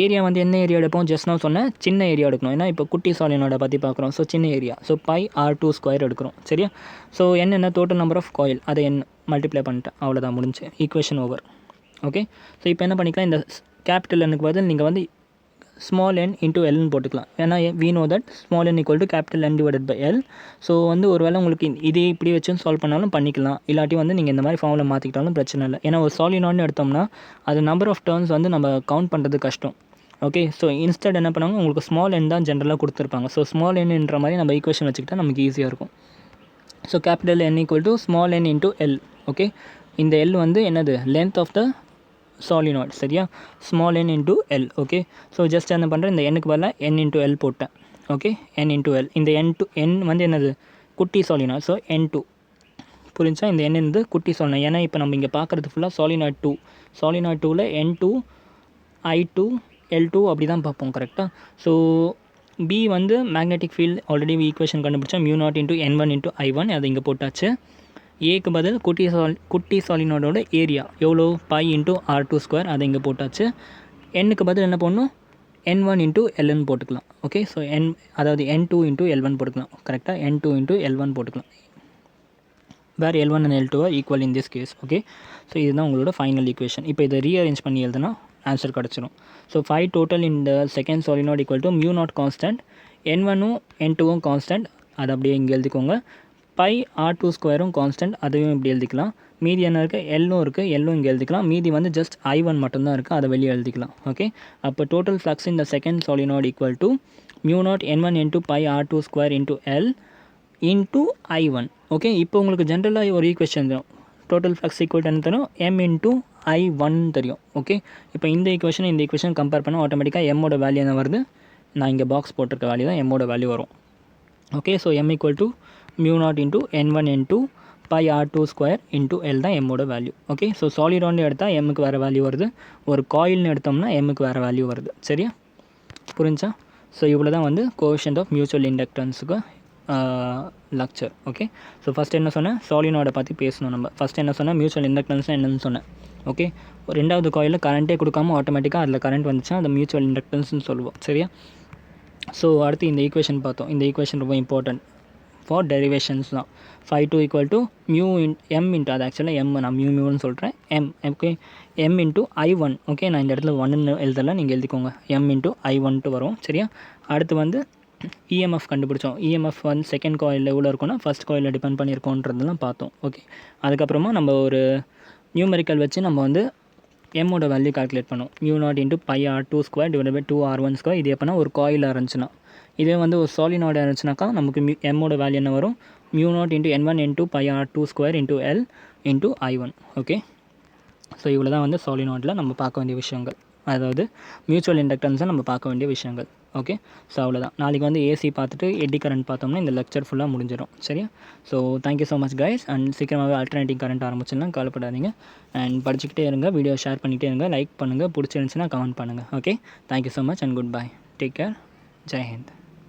Area வந்து என்ன ஏரியா எடுப்போம், ஜஸ்ட் நான் சொன்னேன் சின்ன ஏரியா எடுக்கணும். ஏன்னா இப்போ குட்டி சாலினாய்டை பற்றி பார்க்குறோம். ஸோ சின்ன ஏரியா, ஸோ πr2² எடுக்கிறோம். சரியா? ஸோ என்ன டோட்டல் நம்பர் ஆஃப் காயில், அதை மல்டிப்ளை பண்ணிட்டேன், அவ்வளோதான், முடிஞ்சு, ஈக்குவேஷன் ஓவர். ஓகே, ஸோ இப்போ என்ன பண்ணிக்கலாம், இந்த கேபிட்டல் Nக்கு பதில் நீங்கள் வந்து ஸ்மால் n இன்ட்டு எல்னு போட்டுக்கலாம். ஏன்னா we know that small n equal to capital N divided by L. So வந்து ஒரு வேளை உங்களுக்கு இதே இப்படி வச்சுன்னு சால்வ் பண்ணாலும் பண்ணிக்கலாம், இல்லாட்டி வந்து நீங்கள் இந்த மாதிரி ஃபார்மில் மாற்றிக்கிட்டாலும் பிரச்சனை இல்லை. ஏன்னா ஒரு சாலினாய்டுன்னு எடுத்தோம்னா அது நம்பர் ஆஃப் டர்ன்ஸ் வந்து நம்ம கவுண்ட் பண்ணுறது கஷ்டம். ஓகே, ஸோ இன்ஸ்டெட் என்ன பண்ணுவாங்க, உங்களுக்கு ஸ்மால் n தான் ஜென்ரலாக கொடுத்துருப்பாங்க. ஸோ ஸ்மால் nன்ற மாதிரி நம்ம ஈக்குவேஷன் வச்சுக்கிட்டால் நமக்கு ஈஸியாக இருக்கும். So capital N equal to small n into L. Okay, இந்த எல் வந்து என்னது, லென்த் ஆஃப் த சாலினாய்டு. சரியா? Small n into L. Okay, so just என்ன பண்ணுறேன், இந்த எண்ணுக்கு பதிலாக n இன்ட்டு எல் போட்டேன். Okay, n into L. இந்த n வந்து என்னது, குட்டி சாலினாய்டு. ஸோ N2 புரிஞ்சா, இந்த n வந்து குட்டி சாலினாய்டு. ஏன்னா இப்போ நம்ம இங்கே பார்க்குறது ஃபுல்லாக சாலினாய்டு 2. சாலினாய்டு 2ல் N2 I2 L2 அப்படி தான் பார்ப்போம். கரெக்டாக? ஸோ B வந்து மேக்னெட்டிக் ஃபீல்டு ஆல்ரெடி ஈக்குவேஷன் கண்டுபிடிச்சா, mu naught into N1 into I1, அது இங்கே போட்டாச்சு. ஏக்கு பதில் குட்டி சாலினாய்டோட ஏரியா எவ்வளோ, π இன்ட்டு r2², அதை இங்கே போட்டாச்சு. எண்ணுக்கு பதில் என்ன பண்ணணும், N1 இன்ட்டு Lன்னு போட்டுக்கலாம். ஓகே, ஸோ அதாவது N2 இன்ட்டு L1 போட்டுக்கலாம். கரெக்டாக? N2 இன்ட்டு L1 போட்டுக்கலாம், வேறு L1 and L2 are equal in this case. Okay, so இதுதான் உங்களோட ஃபைனல் ஈக்குவேஷன். இப்போ இதை ரீஅரேஞ்ச் பண்ணி எழுதுனா ஆன்சர் கிடச்சிடும். So 5 total in the second solenoid equal to mu not constant, N1ம் N2வும் கான்ஸ்டன்ட், அதை அப்படியே இங்கே எழுதிக்கோங்க. πr2² கான்ஸ்டன்ட், அதையும் இப்படி எழுதிக்கலாம். மீதி என்ன இருக்குது, எல்லும் இருக்குது, எல்லும் இங்கே எழுதிக்கலாம். மீதி வந்து ஜஸ்ட் I1 மட்டும்தான் இருக்குது, அதை வெளியே எழுதிக்கலாம். ஓகே, அப்போ total flux in the second solenoid equal to mu not N1 into πr2² into L into I1. Okay, இப்போ உங்களுக்கு ஜென்ரலாக ஒரு ஈக்குவேஷன் தெரியும், டோட்டல் ஃப்ளக்ஸ் ஈக்குவல் என்ன தெரியும், M இன்ட்டு I1 தெரியும். ஓகே, இப்போ இந்த ஈக்குவேஷன் கம்பேர் பண்ண ஆட்டோமேட்டிக்காக எம்மோட வேல்யூ என்ன வருது, நான் இங்கே பாக்ஸ் போட்டிருக்க வேல்யூ தான் எம்மோட வேல்யூ வரும். Okay, so M equal to mu naught into N1 into πr2² into L தான் எம்மோட வேல்யூ. ஓகே, ஸோ சாலிடான்னு எடுத்தால் எம்முக்கு வேறு வேல்யூ வருது, ஒரு காயில்னு எடுத்தோம்னா எம்முக்கு வேறு வேல்யூ வருது. சரியா? புரிஞ்சா? ஸோ இவ்வளோ தான் வந்து கோஎஃபிஷியன்ட் ஆஃப் மியூச்சுவல் இண்டக்டன்ஸுக்கு லெக்சர். ஓகே, ஸோ ஃபஸ்ட் என்ன சொன்னேன், சாலினாய்டை பற்றி பேசணும் நம்ம. ஃபஸ்ட் என்ன சொன்னேன், மியூச்சுவல் இண்டக்டன்ஸ்னால் என்னென்னு சொன்னேன். ஓகே, ரெண்டாவது காயிலில் கரண்ட்டே கொடுக்காமல் ஆட்டோமேட்டிக்காக அதில் கரண்ட் வந்துச்சுன்னா அதை மியூச்சுவல் இண்டக்டன்ஸ்னு சொல்லுவோம். சரியா? ஸோ அடுத்து இந்த ஈக்குவேஷன் பார்த்தோம். இந்த ஈக்குவேஷன் ரொம்ப இம்பார்ட்டன்ட் ஃபார் டெரிவேஷன்ஸ் தான். 5 equal to mu M into, அது ஆக்சுவலாக M நான் மியூன்னு சொல்கிறேன், M. Okay, M into I1. Okay, நான் இந்த இடத்துல 1ன்னு எழுதலை, நீங்கள் எழுதிக்கோங்க, M இன்ட்டு I1 வரும். சரியா? அடுத்து வந்து இஎம்எஃப் கண்டுபிடிச்சோம். இஎம்எஃப் வந்து செகண்ட் காயிலில் எவ்வளோ இருக்கும்னா ஃபஸ்ட் காயிலில் டிபெண்ட் பண்ணியிருக்கோன்றதெல்லாம் பார்த்தோம். ஓகே, அதுக்கப்புறமா நம்ம ஒரு நியூமெரிக்கல் வச்சு நம்ம வந்து எம்மோட வேல்யூ கால்குலேட் பண்ணோம். μ0 × πr2² / 2r1². இது எப்போனா ஒரு காயிலாக இருந்துச்சுன்னா. இதே வந்து ஒரு சாலினாய்டாக இருந்துச்சுனாக்கா நமக்கு எம்மோட வேல்யூ என்ன வரும்? μ0 × n1 n2 πr2² × L × I1. Okay, so இவ்வளோ தான் வந்து சாலினாய்டில் நம்ம பார்க்க வேண்டிய விஷயங்கள், அதாவது மியூச்சுவல் இண்டக்டன்ஸை நம்ம பார்க்க வேண்டிய விஷயங்கள். ஓகே, ஸோ அவ்வளோதான். நாளைக்கு வந்து ஏசி பார்த்துட்டு எட்டி கரண்ட் பார்த்தோம்னா இந்த லெக்சர் ஃபுல்லாக முடிஞ்சிடும். சரியா? So thank you so much guys. And சீக்கிரமாகவே ஆல்டர்னேட்டிங் கரண்ட் ஆரம்பிச்சுன்னா கவலைப்படாதீங்க. அண்ட் படிச்சுக்கிட்டே இருங்க, வீடியோ ஷேர் பண்ணிகிட்டே இருங்க, லைக் பண்ணுங்கள், பிடிச்சிருந்துச்சுன்னா கமெண்ட் பண்ணுங்கள். Okay, thank you so much and good bye. Take care. Jai Hind.